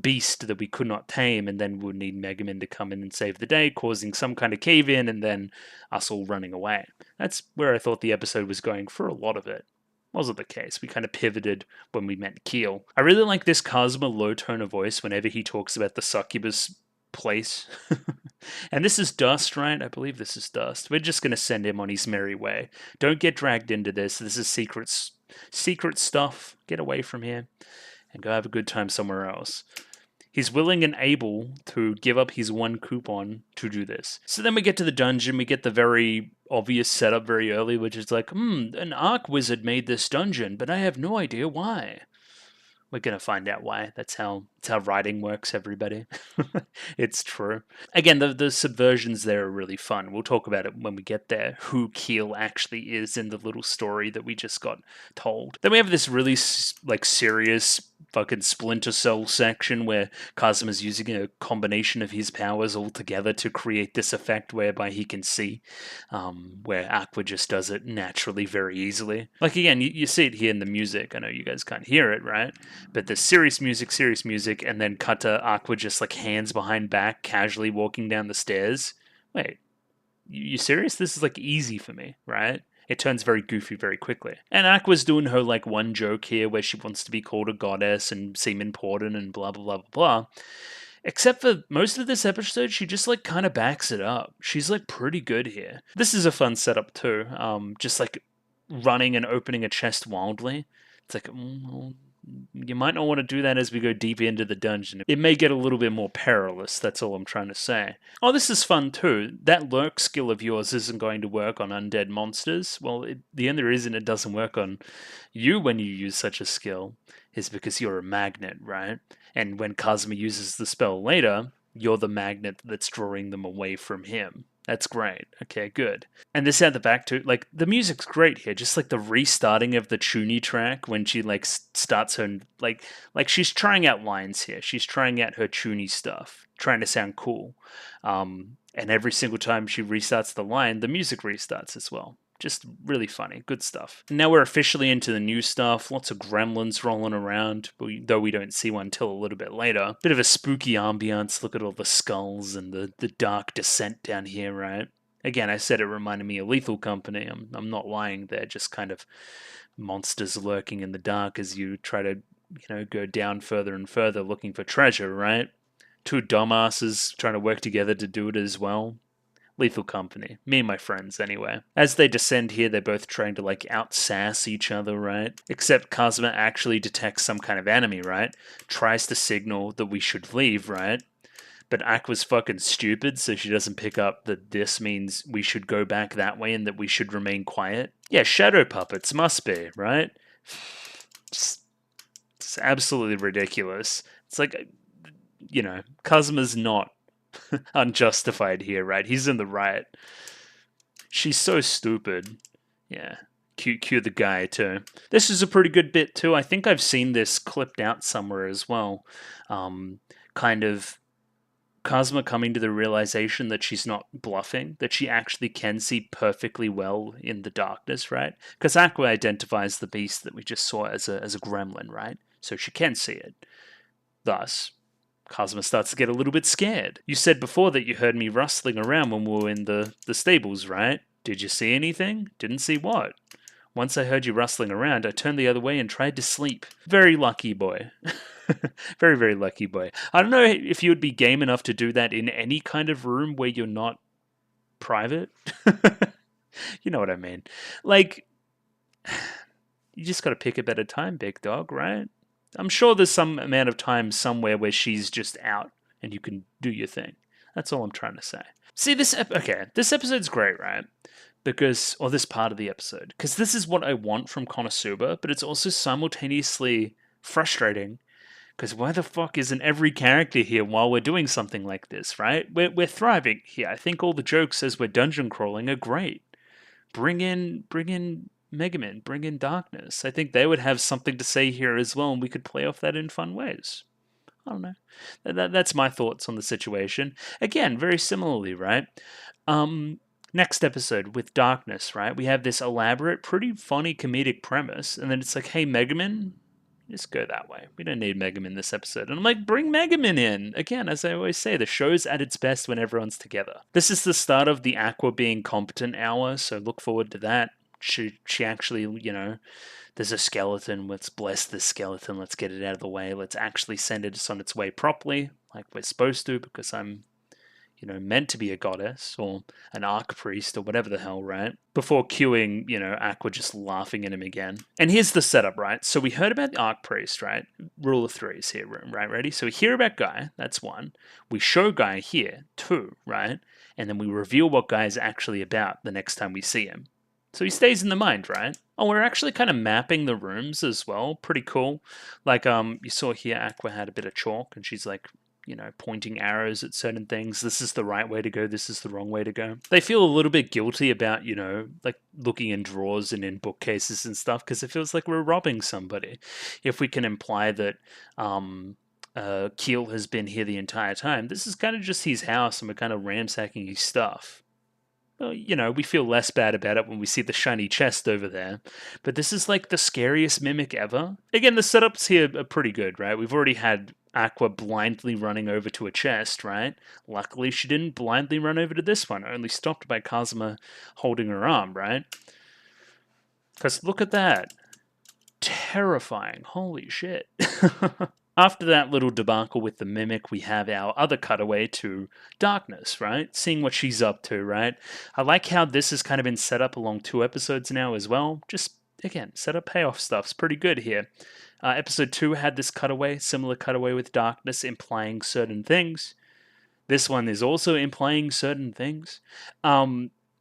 beast that we could not tame, and then we'd need Megaman to come in and save the day, causing some kind of cave-in, and then us all running away. That's where I thought the episode was going for a lot of it. Wasn't the case. We kind of pivoted when we met Keel. I really like this Kazuma low tone of voice whenever he talks about the succubus place. And this is Dust, right? I believe this is Dust. We're just going to send him on his merry way. Don't get dragged into this. This is secret stuff. Get away from here and go have a good time somewhere else. He's willing and able to give up his one coupon to do this. So then we get to the dungeon. We get the very obvious setup very early, which is like, an Arc Wizard made this dungeon, but I have no idea why. We're going to find out why. That's how writing works, everybody. It's true. Again, the subversions there are really fun. We'll talk about it when we get there, who Keel actually is in the little story that we just got told. Then we have this really serious fucking Splinter Cell section where Kazuma's using a combination of his powers all together to create this effect whereby he can see, where Aqua just does it naturally very easily. Like, again, you see it here in the music. I know you guys can't hear it, right? But there's serious music, and then cut to Aqua just like hands behind back, casually walking down the stairs. Wait, you serious? This is like easy for me, right? It turns very goofy very quickly. And Aqua's doing her like one joke here where she wants to be called a goddess and seem important and blah, blah, blah, blah, blah. Except for most of this episode, she just like kind of backs it up. She's like pretty good here. This is a fun setup too. Just like running and opening a chest wildly. It's like, you might not want to do that as we go deep into the dungeon. It may get a little bit more perilous, that's all I'm trying to say. Oh, this is fun too. That lurk skill of yours isn't going to work on undead monsters. Well, the only reason it doesn't work on you when you use such a skill is because you're a magnet, right? And when Kazuma uses the spell later, you're the magnet that's drawing them away from him. That's great. Okay, good. And this at the back too, like the music's great here. Just like the restarting of the Chuni track when she like starts her like she's trying out lines here. She's trying out her Chuni stuff, trying to sound cool. And every single time she restarts the line, the music restarts as well. Just really funny. Good stuff. Now we're officially into the new stuff. Lots of gremlins rolling around, though we don't see one till a little bit later. Bit of a spooky ambiance. Look at all the skulls and the dark descent down here, right? Again, I said it reminded me of Lethal Company. I'm not lying there. Just kind of monsters lurking in the dark as you try to, go down further and further looking for treasure, right? Two dumbasses trying to work together to do it as well. Lethal Company. Me and my friends, anyway. As they descend here, they're both trying to, out-sass each other, right? Except Kazuma actually detects some kind of enemy, right? Tries to signal that we should leave, right? But Aqua's fucking stupid, so she doesn't pick up that this means we should go back that way and that we should remain quiet. Yeah, shadow puppets must be, right? It's absolutely ridiculous. It's like, Kazuma's not unjustified here, right? He's in the right. She's so stupid. Yeah. Cue the guy too. This is a pretty good bit too. I think I've seen this clipped out somewhere as well. Kind of Kazuma coming to the realization that she's not bluffing, that she actually can see perfectly well in the darkness, right? Because Aqua identifies the beast that we just saw as a gremlin, right? So she can see it. Thus, Kazuma starts to get a little bit scared. You said before that you heard me rustling around when we were in the stables, right? Did you see anything? Didn't see what? Once I heard you rustling around, I turned the other way and tried to sleep. Very lucky boy. Very, very lucky boy. I don't know if you would be game enough to do that in any kind of room where you're not private. You know what I mean. Like, you just got to pick a better time, big dog, right? I'm sure there's some amount of time somewhere where she's just out and you can do your thing. That's all I'm trying to say. See, this episode's great, right? Because, or this part of the episode, because this is what I want from Konosuba, but it's also simultaneously frustrating. Because why the fuck isn't every character here while we're doing something like this, right? We're thriving here. I think all the jokes as we're dungeon crawling are great. Bring in Megaman, bring in Darkness. I think they would have something to say here as well, and we could play off that in fun ways. I don't know. That's my thoughts on the situation. Again, very similarly, right? Next episode with Darkness, right? We have this elaborate, pretty funny comedic premise, and then it's like, hey, Megaman, just go that way. We don't need Megaman this episode. And I'm like, bring Megaman in. Again, as I always say, the show's at its best when everyone's together. This is the start of the Aqua being competent hour, so look forward to that. She actually, there's a skeleton. Let's bless this skeleton. Let's get it out of the way. Let's actually send it on its way properly, like we're supposed to, because I'm meant to be a goddess or an arc priest or whatever the hell, right? Before cueing, Aqua just laughing at him again. And here's the setup, right? So we heard about the arc priest, right? Rule of threes here, right? Ready? So we hear about Guy, that's one. We show Guy here, two, right? And then we reveal what Guy is actually about the next time we see him. So he stays in the mind, right? Oh, we're actually kind of mapping the rooms as well. Pretty cool. Like, you saw here, Aqua had a bit of chalk and she's like, pointing arrows at certain things. This is the right way to go. This is the wrong way to go. They feel a little bit guilty about, like looking in drawers and in bookcases and stuff because it feels like we're robbing somebody. If we can imply that Keel has been here the entire time, this is kind of just his house and we're kind of ransacking his stuff. Well, we feel less bad about it when we see the shiny chest over there. But this is like the scariest mimic ever. Again, the setups here are pretty good, right? We've already had Aqua blindly running over to a chest, right? Luckily, she didn't blindly run over to this one, only stopped by Kazuma holding her arm, right? Because look at that. Terrifying. Holy shit. After that little debacle with the Mimic, we have our other cutaway to Darkness, right? Seeing what she's up to, right? I like how this has kind of been set up along 2 episodes now as well. Just, again, set up payoff stuff's pretty good here. Episode 2 had this cutaway, similar cutaway with Darkness, implying certain things. This one is also implying certain things.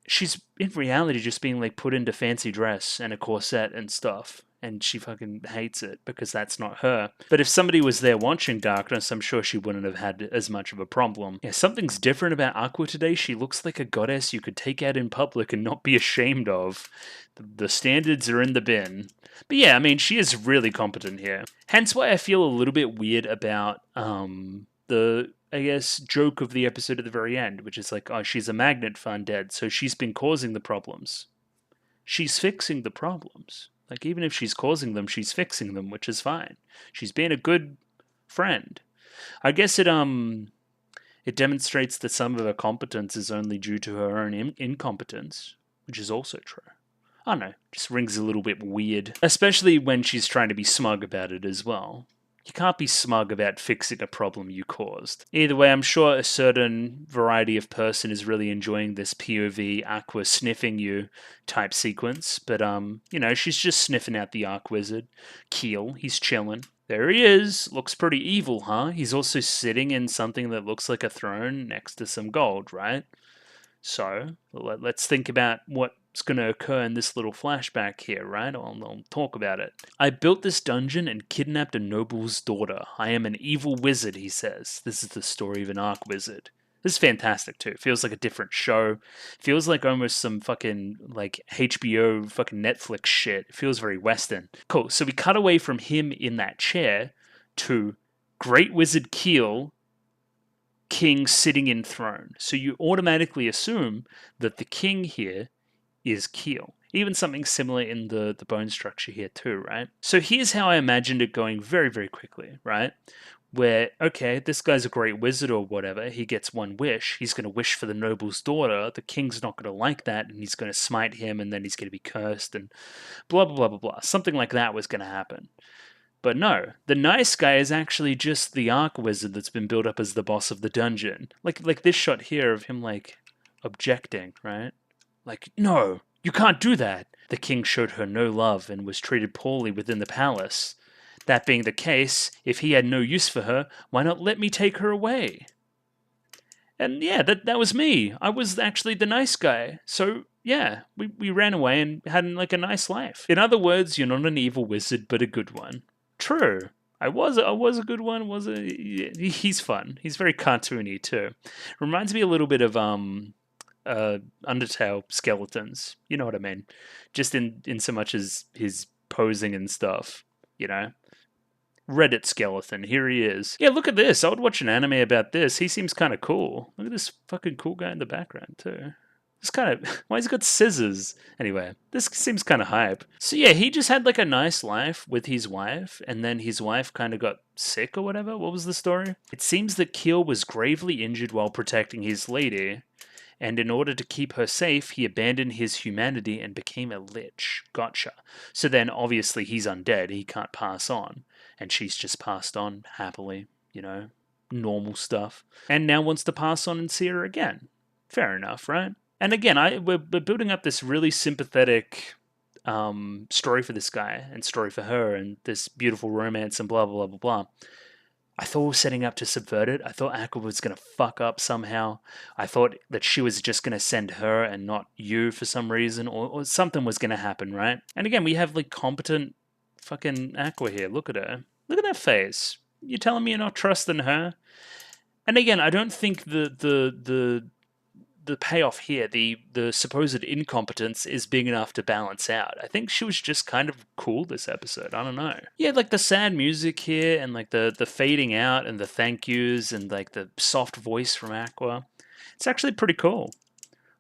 She's, in reality, just being, like, put into fancy dress and a corset and stuff. And she fucking hates it because that's not her. But if somebody was there watching Darkness, I'm sure she wouldn't have had as much of a problem. Yeah, something's different about Aqua today. She looks like a goddess you could take out in public and not be ashamed of. The standards are in the bin. But yeah, I mean, she is really competent here. Hence why I feel a little bit weird about the, I guess, joke of the episode at the very end, which is like, oh, she's a magnet for undead, so she's been causing the problems. She's fixing the problems. Like, even if she's causing them, she's fixing them, which is fine. She's being a good friend. I guess it demonstrates that some of her competence is only due to her own incompetence, which is also true. I don't know, just rings a little bit weird. Especially when she's trying to be smug about it as well. You can't be smug about fixing a problem you caused. Either way, I'm sure a certain variety of person is really enjoying this POV Aqua sniffing you type sequence. But, she's just sniffing out the Arc Wizard. Keel, he's chilling. There he is. Looks pretty evil, huh? He's also sitting in something that looks like a throne next to some gold, right? So, let's think about what's going to occur in this little flashback here, right? I'll talk about it. I built this dungeon and kidnapped a noble's daughter. I am an evil wizard, he says. This is the story of an arc wizard. This is fantastic, too. Feels like a different show. Feels like almost some fucking, like, HBO fucking Netflix shit. It feels very Western. Cool. So we cut away from him in that chair to Great Wizard Keel, king sitting in throne. So you automatically assume that the king here is Keel. Even something similar in the bone structure here too, right? So here's how I imagined it going very, very quickly, right? Where, okay, this guy's a great wizard or whatever, he gets one wish, he's going to wish for the noble's daughter, the king's not going to like that, and he's going to smite him, and then he's going to be cursed, and blah, blah, blah, blah, blah. Something like that was going to happen. But no, the nice guy is actually just the Arc Wizard that's been built up as the boss of the dungeon. Like this shot here of him, like, objecting, right? Like, no, You can't do that. The king showed her no love and was treated poorly within the palace. That being the case, if he had no use for her, why not let me take her away? And yeah, that was me. I was actually the nice guy. So yeah, we ran away and had like a nice life. In other words, you're not an evil wizard, but a good one. True. I was a good one. He's fun. He's very cartoony too. Reminds me a little bit of Undertale skeletons. You know what I mean? Just in so much as his posing and stuff. You know. Reddit skeleton. Here he is. Yeah, look at this. I would watch an anime about this. He seems kind of cool. Look at this fucking cool guy in the background, too. It's kind of... Why has he got scissors? Anyway, this seems kind of hype. So yeah, he just had like a nice life with his wife, and then his wife kind of got sick or whatever. What was the story? It seems that Keel was gravely injured while protecting his lady, and in order to keep her safe, he abandoned his humanity and became a lich. Gotcha. So then, obviously, he's undead. He can't pass on. And she's just passed on happily, you know, normal stuff. And now wants to pass on and see her again. Fair enough, right? And again, we're building up this really sympathetic story for this guy and story for her and this beautiful romance and blah, blah, blah, blah, blah. I thought we were setting up to subvert it. I thought Aqua was going to fuck up somehow. I thought that she was just going to send her and not you for some reason, or something was going to happen, right? And again, we have like competent fucking Aqua here. Look at her. Look at that face. You're telling me you're not trusting her? And again, I don't think the payoff here, the supposed incompetence, is big enough to balance out. I think she was just kind of cool this episode. I don't know. Yeah, like the sad music here and like the fading out and the thank yous and like the soft voice from Aqua. It's actually pretty cool.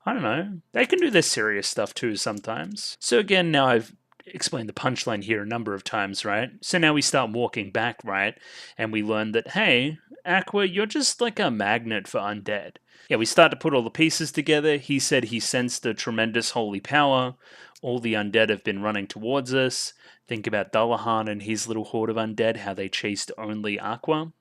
I don't know. They can do their serious stuff too sometimes. So again, now I've explained the punchline here a number of times, right? So now we start walking back, right? And we learn that, hey, Aqua, you're just like a magnet for undead. Yeah, we start to put all the pieces together. He said he sensed a tremendous holy power. All the undead have been running towards us. Think about Dullahan and his little horde of undead, how they chased only Aqua.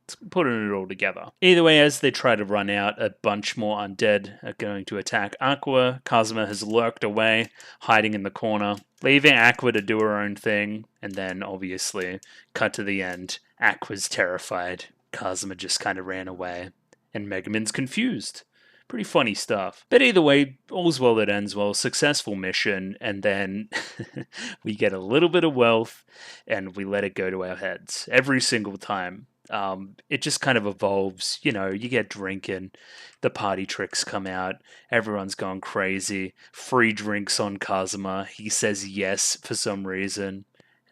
It's putting it all together. Either way, as they try to run out, a bunch more undead are going to attack Aqua. Kazuma has lurked away, hiding in the corner, leaving Aqua to do her own thing. And then, obviously, cut to the end. Aqua's terrified. Kazuma just kind of ran away. And Megumin's confused. Pretty funny stuff. But either way, all's well that ends well. Successful mission, and then we get a little bit of wealth, and we let it go to our heads. Every single time. It just kind of evolves. You know, you get drinking, the party tricks come out, everyone's going crazy. Free drinks on Kazuma. He says yes for some reason.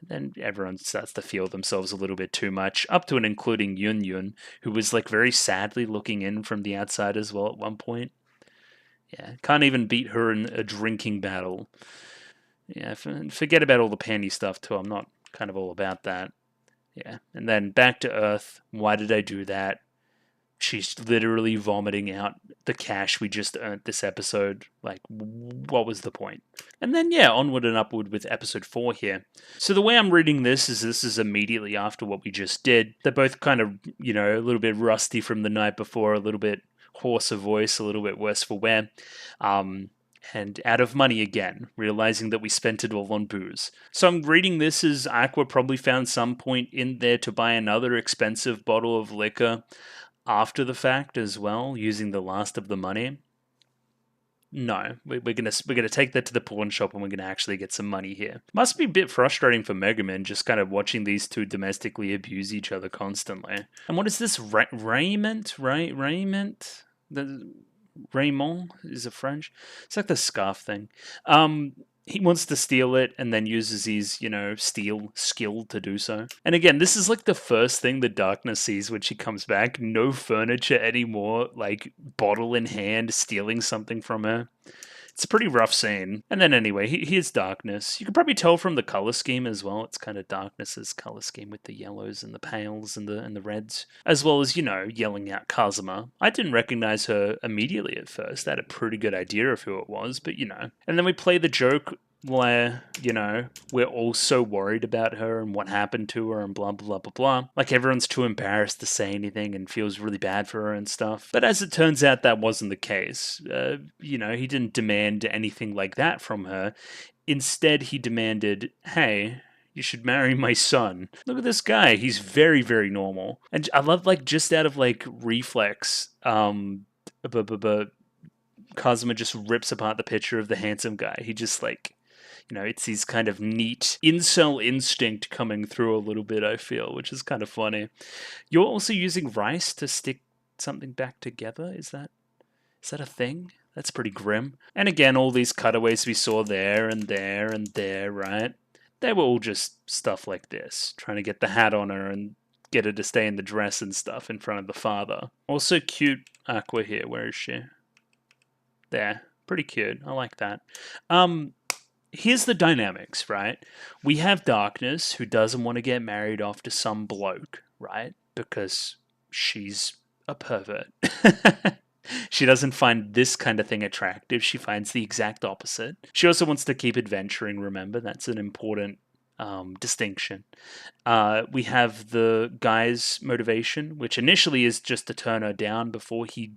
And everyone starts to feel themselves a little bit too much, up to and including Yun Yun, who was like very sadly looking in from the outside as well at one point. Yeah, can't even beat her in a drinking battle. Yeah, forget about all the panty stuff too. I'm not kind of all about that. Yeah, and then back to Earth. Why did I do that? She's literally vomiting out the cash we just earned this episode. Like, what was the point? And then, yeah, onward and upward with episode 4 here. So the way I'm reading this is immediately after what we just did. They're both kind of, you know, a little bit rusty from the night before, a little bit hoarse of voice, a little bit worse for wear. And out of money again, realizing that we spent it all on booze. So I'm reading this as Aqua probably found some point in there to buy another expensive bottle of liquor after the fact as well, using the last of the money. No, we're gonna take that to the pawn shop and we're gonna actually get some money here. Must be a bit frustrating for Megumin just kind of watching these two domestically abuse each other constantly. And what is this raiment? Raiment? The Raymond is it French? It's like the scarf thing. He wants to steal it and then uses his, you know, steal skill to do so. And again, this is like the first thing the Darkness sees when she comes back. No furniture anymore, like bottle in hand, stealing something from her. It's a pretty rough scene. And then anyway, here's Darkness. You can probably tell from the color scheme as well. It's kind of Darkness's color scheme with the yellows and the pales and the reds. As well as, you know, yelling out Kazuma. I didn't recognize her immediately at first. I had a pretty good idea of who it was, but you know. And then we play the joke we're all so worried about her and what happened to her and blah, blah, blah, blah. Like, everyone's too embarrassed to say anything and feels really bad for her and stuff. But as it turns out, that wasn't the case. He didn't demand anything like that from her. Instead, he demanded, hey, you should marry my son. Look at this guy. He's very, very normal. And I love, like, just out of, like, reflex, Kazuma just rips apart the picture of the handsome guy. He just, like, it's his kind of neat incel instinct coming through a little bit, I feel, which is kind of funny. You're also using rice to stick something back together? Is that a thing? That's pretty grim. And again, all these cutaways we saw there and there and there, right? They were all just stuff like this, trying to get the hat on her and get her to stay in the dress and stuff in front of the father. Also cute Aqua here. Where is she? There. Pretty cute. I like that. Here's the dynamics, right? We have Darkness, who doesn't want to get married off to some bloke, right? Because she's a pervert. She doesn't find this kind of thing attractive. She finds the exact opposite. She also wants to keep adventuring, remember? That's an important distinction. We have the guy's motivation, which initially is just to turn her down before he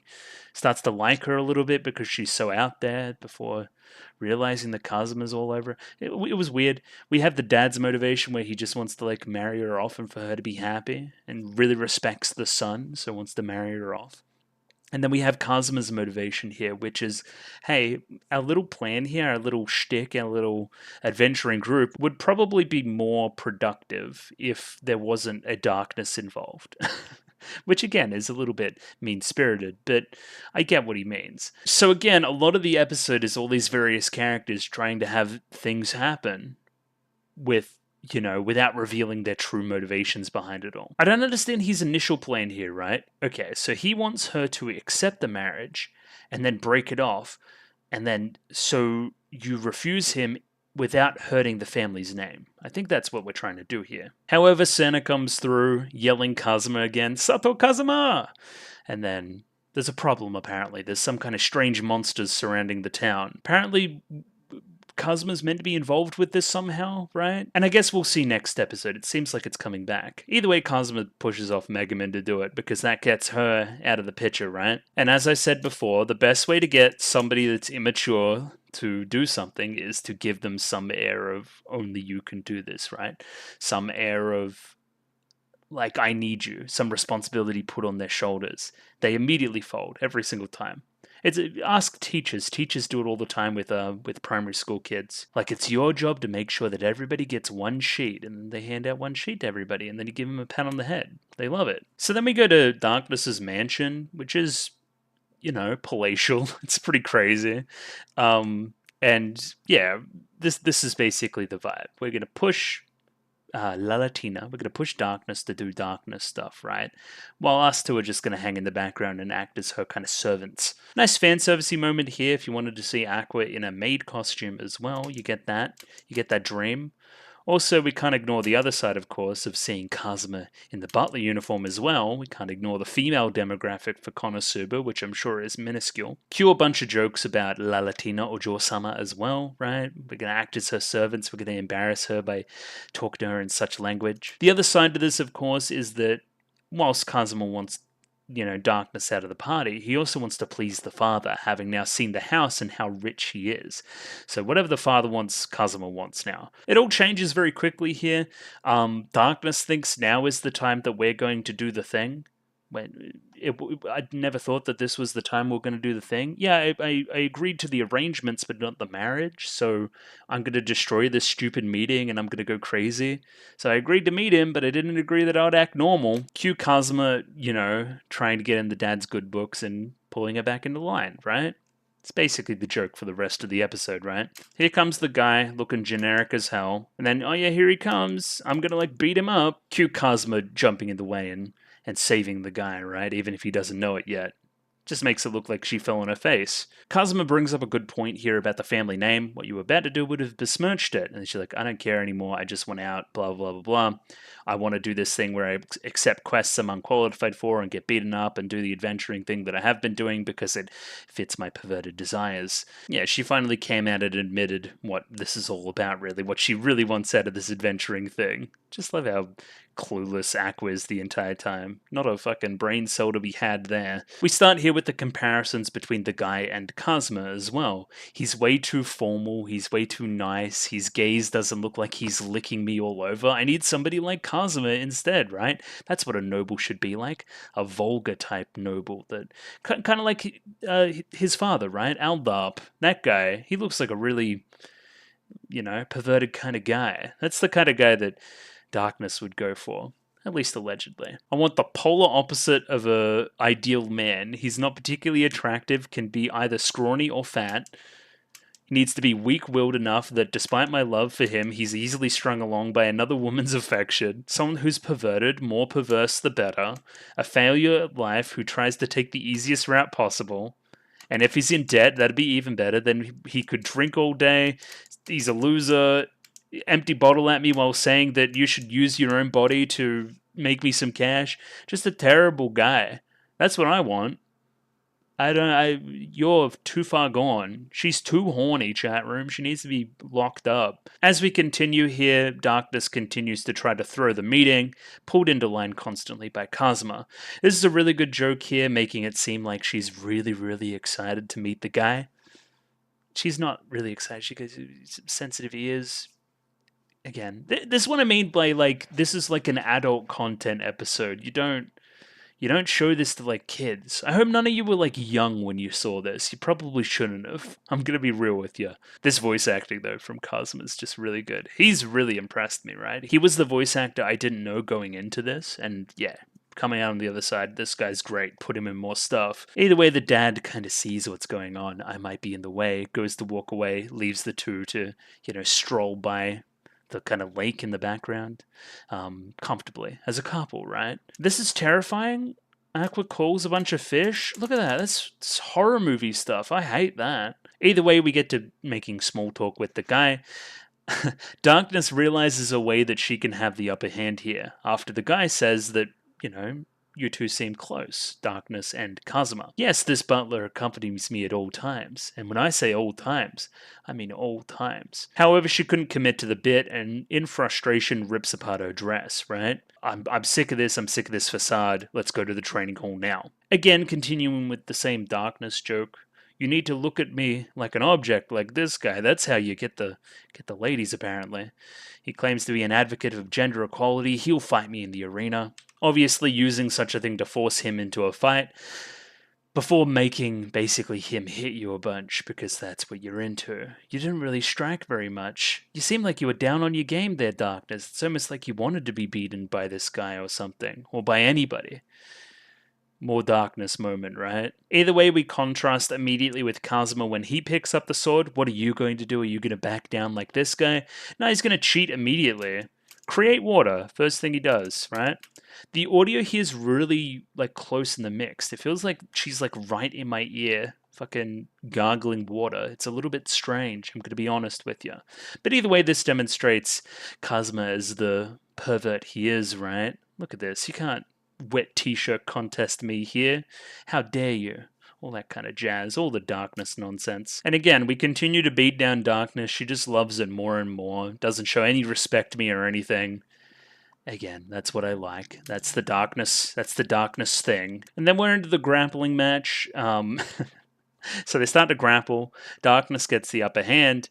starts to like her a little bit because she's so out there, before realizing the Kazuma's all over. It was weird. We have the dad's motivation where he just wants to, like, marry her off and for her to be happy and really respects the son, so wants to marry her off. And then we have Kazuma's motivation here, which is, hey, our little plan here, our little shtick, our little adventuring group would probably be more productive if there wasn't a darkness involved. Which, again, is a little bit mean-spirited, but I get what he means. So again, a lot of the episode is all these various characters trying to have things happen without revealing their true motivations behind it all. I don't understand his initial plan here, right? Okay, so he wants her to accept the marriage and then break it off, and then so you refuse him without hurting the family's name. I think that's what we're trying to do here. However, Senna comes through, yelling Kazuma again, Sato Kazuma! And then there's a problem, apparently. There's some kind of strange monsters surrounding the town. Apparently, Kazuma's meant to be involved with this somehow, right? And I guess we'll see next episode. It seems like it's coming back. Either way, Kazuma pushes off Megumin to do it because that gets her out of the picture, right? And as I said before, the best way to get somebody that's immature to do something is to give them some air of only you can do this, right? Some air of, like, I need you, some responsibility put on their shoulders. They immediately fold every single time. Ask teachers. Teachers do it all the time with primary school kids. Like, it's your job to make sure that everybody gets one sheet, and they hand out one sheet to everybody, and then you give them a pat on the head. They love it. So then we go to Darkness's mansion, which is, palatial. It's pretty crazy. And yeah, this is basically the vibe. We're gonna push Lalatina. We're going to push Darkness to do Darkness stuff, right? While us two are just going to hang in the background and act as her kind of servants. Nice fan servicey moment here. If you wanted to see Aqua in a maid costume as well, you get that. You get that dream. Also, we can't ignore the other side, of course, of seeing Kazuma in the butler uniform as well. We can't ignore the female demographic for Konosuba, which I'm sure is minuscule. Cue a bunch of jokes about Lalatina or Jo-sama as well, right? We're going to act as her servants. We're going to embarrass her by talking to her in such language. The other side to this, of course, is that whilst Kazuma wants Darkness out of the party, he also wants to please the father, having now seen the house and how rich he is. So whatever the father wants, Kazuma wants now. It all changes very quickly here. Darkness thinks now is the time that we're going to do the thing. I never thought that this was the time we're going to do the thing. Yeah, I agreed to the arrangements, but not the marriage. So I'm going to destroy this stupid meeting and I'm going to go crazy. So I agreed to meet him, but I didn't agree that I would act normal. Cue Kazuma, trying to get in the dad's good books and pulling her back into line, right? It's basically the joke for the rest of the episode, right? Here comes the guy, looking generic as hell. And then, oh yeah, here he comes. I'm going to, beat him up. Cue Kazuma jumping in the way and saving the guy, right? Even if he doesn't know it yet. Just makes it look like she fell on her face. Kazuma brings up a good point here about the family name. What you were about to do would have besmirched it. And she's like, I don't care anymore. I just went out, blah, blah, blah, blah. I want to do this thing where I accept quests I'm unqualified for and get beaten up and do the adventuring thing that I have been doing because it fits my perverted desires. Yeah, she finally came out and admitted what this is all about, really. What she really wants out of this adventuring thing. Just love how clueless Aqua is the entire time. Not a fucking brain cell to be had there. We start here with the comparisons between the guy and Kazuma as well. He's way too formal, he's way too nice, his gaze doesn't look like he's licking me all over. I need somebody like Kazuma instead, right? That's what a noble should be like. A vulgar type noble that kind of like his father, right? Aldap. That guy, he looks like a really, perverted kind of guy. That's the kind of guy that Darkness would go for, at least allegedly. I want the polar opposite of a ideal man. He's not particularly attractive, can be either scrawny or fat. He needs to be weak-willed enough that despite my love for him, he's easily strung along by another woman's affection. Someone who's perverted, more perverse the better. A failure at life who tries to take the easiest route possible. And if he's in debt, that'd be even better. Then he could drink all day. He's a loser. Empty bottle at me while saying that you should use your own body to make me some cash. Just a terrible guy. That's what I want. You're too far gone. She's too horny, chat room. She needs to be locked up. As we continue here, Darkness continues to try to throw the meeting, pulled into line constantly by Kazuma. This is a really good joke here, making it seem like she's really, really excited to meet the guy. She's not really excited. She goes, sensitive ears. Again, this is what I mean by, like, this is like an adult content episode. You don't show this to, like, kids. I hope none of you were, like, young when you saw this. You probably shouldn't have. I'm gonna be real with you. This voice acting, though, from Kazuma is just really good. He's really impressed me, right? He was the voice actor I didn't know going into this, and yeah, coming out on the other side, this guy's great. Put him in more stuff. Either way, the dad kind of sees what's going on. I might be in the way, goes to walk away, leaves the two to, stroll by the kind of lake in the background, comfortably as a couple, right? This is terrifying. Aqua calls a bunch of fish. Look at that. That's horror movie stuff. I hate that. Either way, we get to making small talk with the guy. Darkness realizes a way that she can have the upper hand here after the guy says that, you two seem close, Darkness and Kazuma. Yes, this butler accompanies me at all times, and when I say all times, I mean all times. However, she couldn't commit to the bit, and in frustration rips apart her dress, right? I'm sick of this facade, let's go to the training hall now. Again, continuing with the same Darkness joke. You need to look at me like an object, like this guy. That's how you get the ladies, apparently. He claims to be an advocate of gender equality. He'll fight me in the arena. Obviously using such a thing to force him into a fight before making basically him hit you a bunch because that's what you're into. You didn't really strike very much. You seemed like you were down on your game there, Darkness. It's almost like you wanted to be beaten by this guy or something, or by anybody. More Darkness moment, right? Either way, we contrast immediately with Kazuma when he picks up the sword. What are you going to do? Are you going to back down like this guy? No, he's going to cheat immediately. Create water, first thing he does, right? The audio here is really, like, close in the mix. It feels like she's, like, right in my ear, fucking gargling water. It's a little bit strange, I'm going to be honest with you. But either way, this demonstrates Kazuma as the pervert he is, right? Look at this. You can't wet t-shirt contest me here. How dare you? All that kind of jazz, all the Darkness nonsense. And again, we continue to beat down Darkness. She just loves it more and more. Doesn't show any respect to me or anything. Again, that's what I like. That's the Darkness thing. And then we're into the grappling match. So they start to grapple. Darkness gets the upper hand.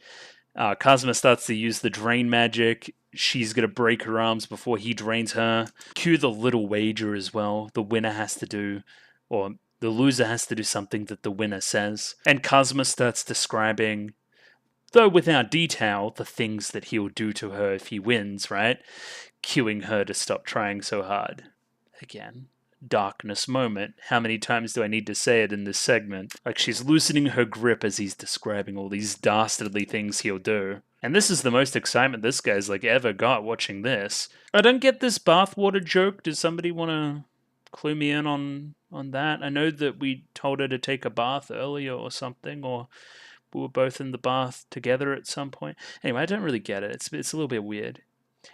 Kazuma starts to use the drain magic. She's going to break her arms before he drains her. Cue the little wager as well. The winner has to do, or the loser has to do something that the winner says. And Kazuma starts describing, though without detail, the things that he'll do to her if he wins, right? Cueing her to stop trying so hard. Again, Darkness moment. How many times do I need to say it in this segment? Like, she's loosening her grip as he's describing all these dastardly things he'll do. And this is the most excitement this guy's, like, ever got watching this. I don't get this bathwater joke. Does somebody want to clue me in on that. I know that we told her to take a bath earlier or something, or we were both in the bath together at some point. Anyway, I don't really get it. It's a little bit weird.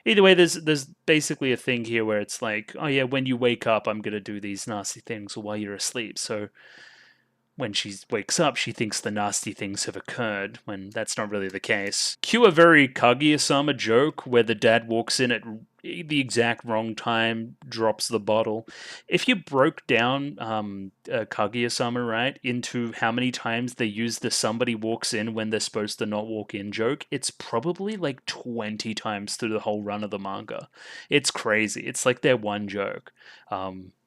Either way, there's basically a thing here where it's like, oh yeah, when you wake up, I'm gonna do these nasty things while you're asleep. So when she wakes up, she thinks the nasty things have occurred, when that's not really the case. Cue a very Kaguya-sama joke where the dad walks in at the exact wrong time, drops the bottle. If you broke down Kaguya-sama, right, into how many times they use the somebody walks in when they're supposed to not walk in joke, it's probably like 20 times through the whole run of the manga. It's crazy. It's like their one joke.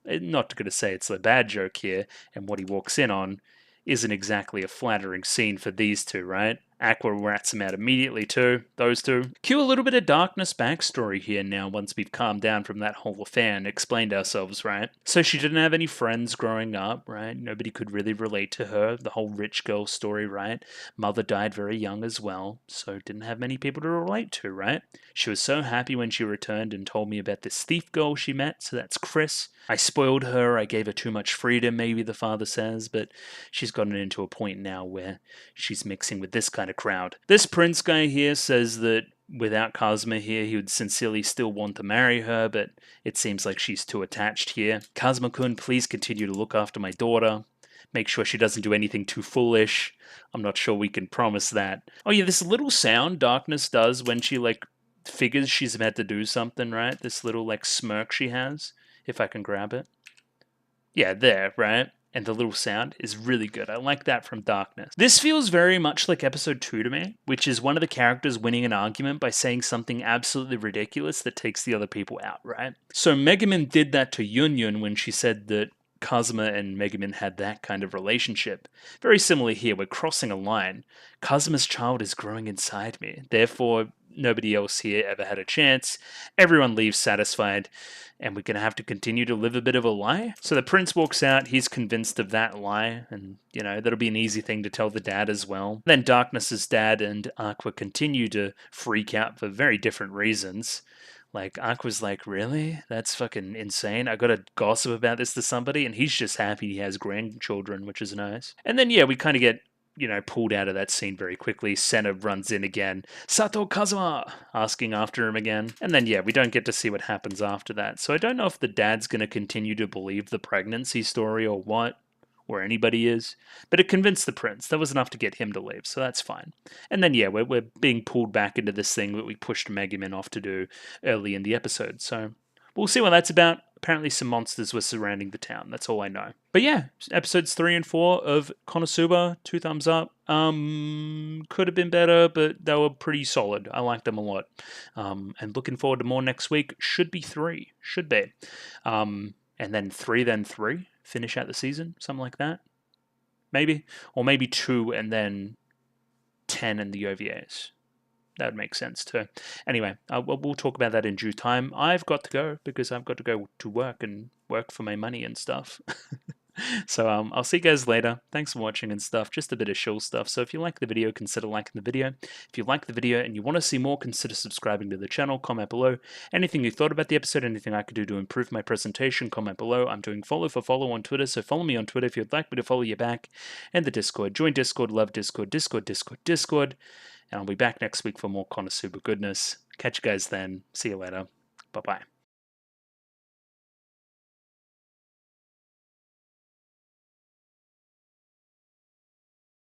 Not going to say it's a bad joke here, and what he walks in on isn't exactly a flattering scene for these two, right? Aqua rats him out immediately too, those two. Cue a little bit of Darkness backstory here now once we've calmed down from that whole affair and explained ourselves, right? So she didn't have any friends growing up, right? Nobody could really relate to her, the whole rich girl story, right? Mother died very young as well, so didn't have many people to relate to, right? She was so happy when she returned and told me about this thief girl she met, so that's Chris. I spoiled her, I gave her too much freedom, maybe the father says, but she's gotten into a point now where she's mixing with this kind of crowd. This prince guy here says that without Kazuma here, he would sincerely still want to marry her, but it seems like she's too attached here. Kazuma-kun, please continue to look after my daughter. Make sure she doesn't do anything too foolish. I'm not sure we can promise that. Oh yeah, this little sound Darkness does when she, like, figures she's about to do something, right? This little, like, smirk she has. If I can grab it. Yeah, there, right? And the little sound is really good. I like that from Darkness. This feels very much like episode 2 to me, which is one of the characters winning an argument by saying something absolutely ridiculous that takes the other people out, right? So Megumin did that to Yun Yun when she said that Kazuma and Megumin had that kind of relationship. Very similar here, we're crossing a line. Kazuma's child is growing inside me. Therefore, nobody else here ever had a chance. Everyone leaves satisfied, and we're going to have to continue to live a bit of a lie. So the prince walks out, he's convinced of that lie, and, you know, that'll be an easy thing to tell the dad as well. Then Darkness's dad and Aqua continue to freak out for very different reasons. Like, Aqua's like, really? That's fucking insane. I gotta gossip about this to somebody, and he's just happy he has grandchildren, which is nice. And then, yeah, we kind of get, you know, pulled out of that scene very quickly. Senna runs in again. Sato Kazuma! Asking after him again. And then, yeah, we don't get to see what happens after that. So I don't know if the dad's going to continue to believe the pregnancy story or what, or anybody is. But it convinced the prince. That was enough to get him to leave, so that's fine. And then, yeah, we're being pulled back into this thing that we pushed Megumin off to do early in the episode. So we'll see what that's about. Apparently some monsters were surrounding the town. That's all I know. But yeah, episodes 3 and 4 of Konosuba, 2 thumbs up. Could have been better, but they were pretty solid. I liked them a lot. And looking forward to more next week. Should be 3. Should be. And then 3. Finish out the season. Something like that. Maybe. Or maybe 2 and then 10 in the OVAs. That would make sense too. Anyway, we'll talk about that in due time. I've got to go because I've got to go to work and work for my money and stuff. So I'll see you guys later. Thanks for watching and stuff. Just a bit of chill stuff. So if you like the video, consider liking the video. If you like the video and you want to see more, consider subscribing to the channel. Comment below. Anything you thought about the episode, anything I could do to improve my presentation, comment below. I'm doing follow for follow on Twitter, so follow me on Twitter if you'd like me to follow you back. And the Discord. Join Discord, love Discord, Discord. And I'll be back next week for more Konosuba goodness. Catch you guys then. See you later. Bye-bye.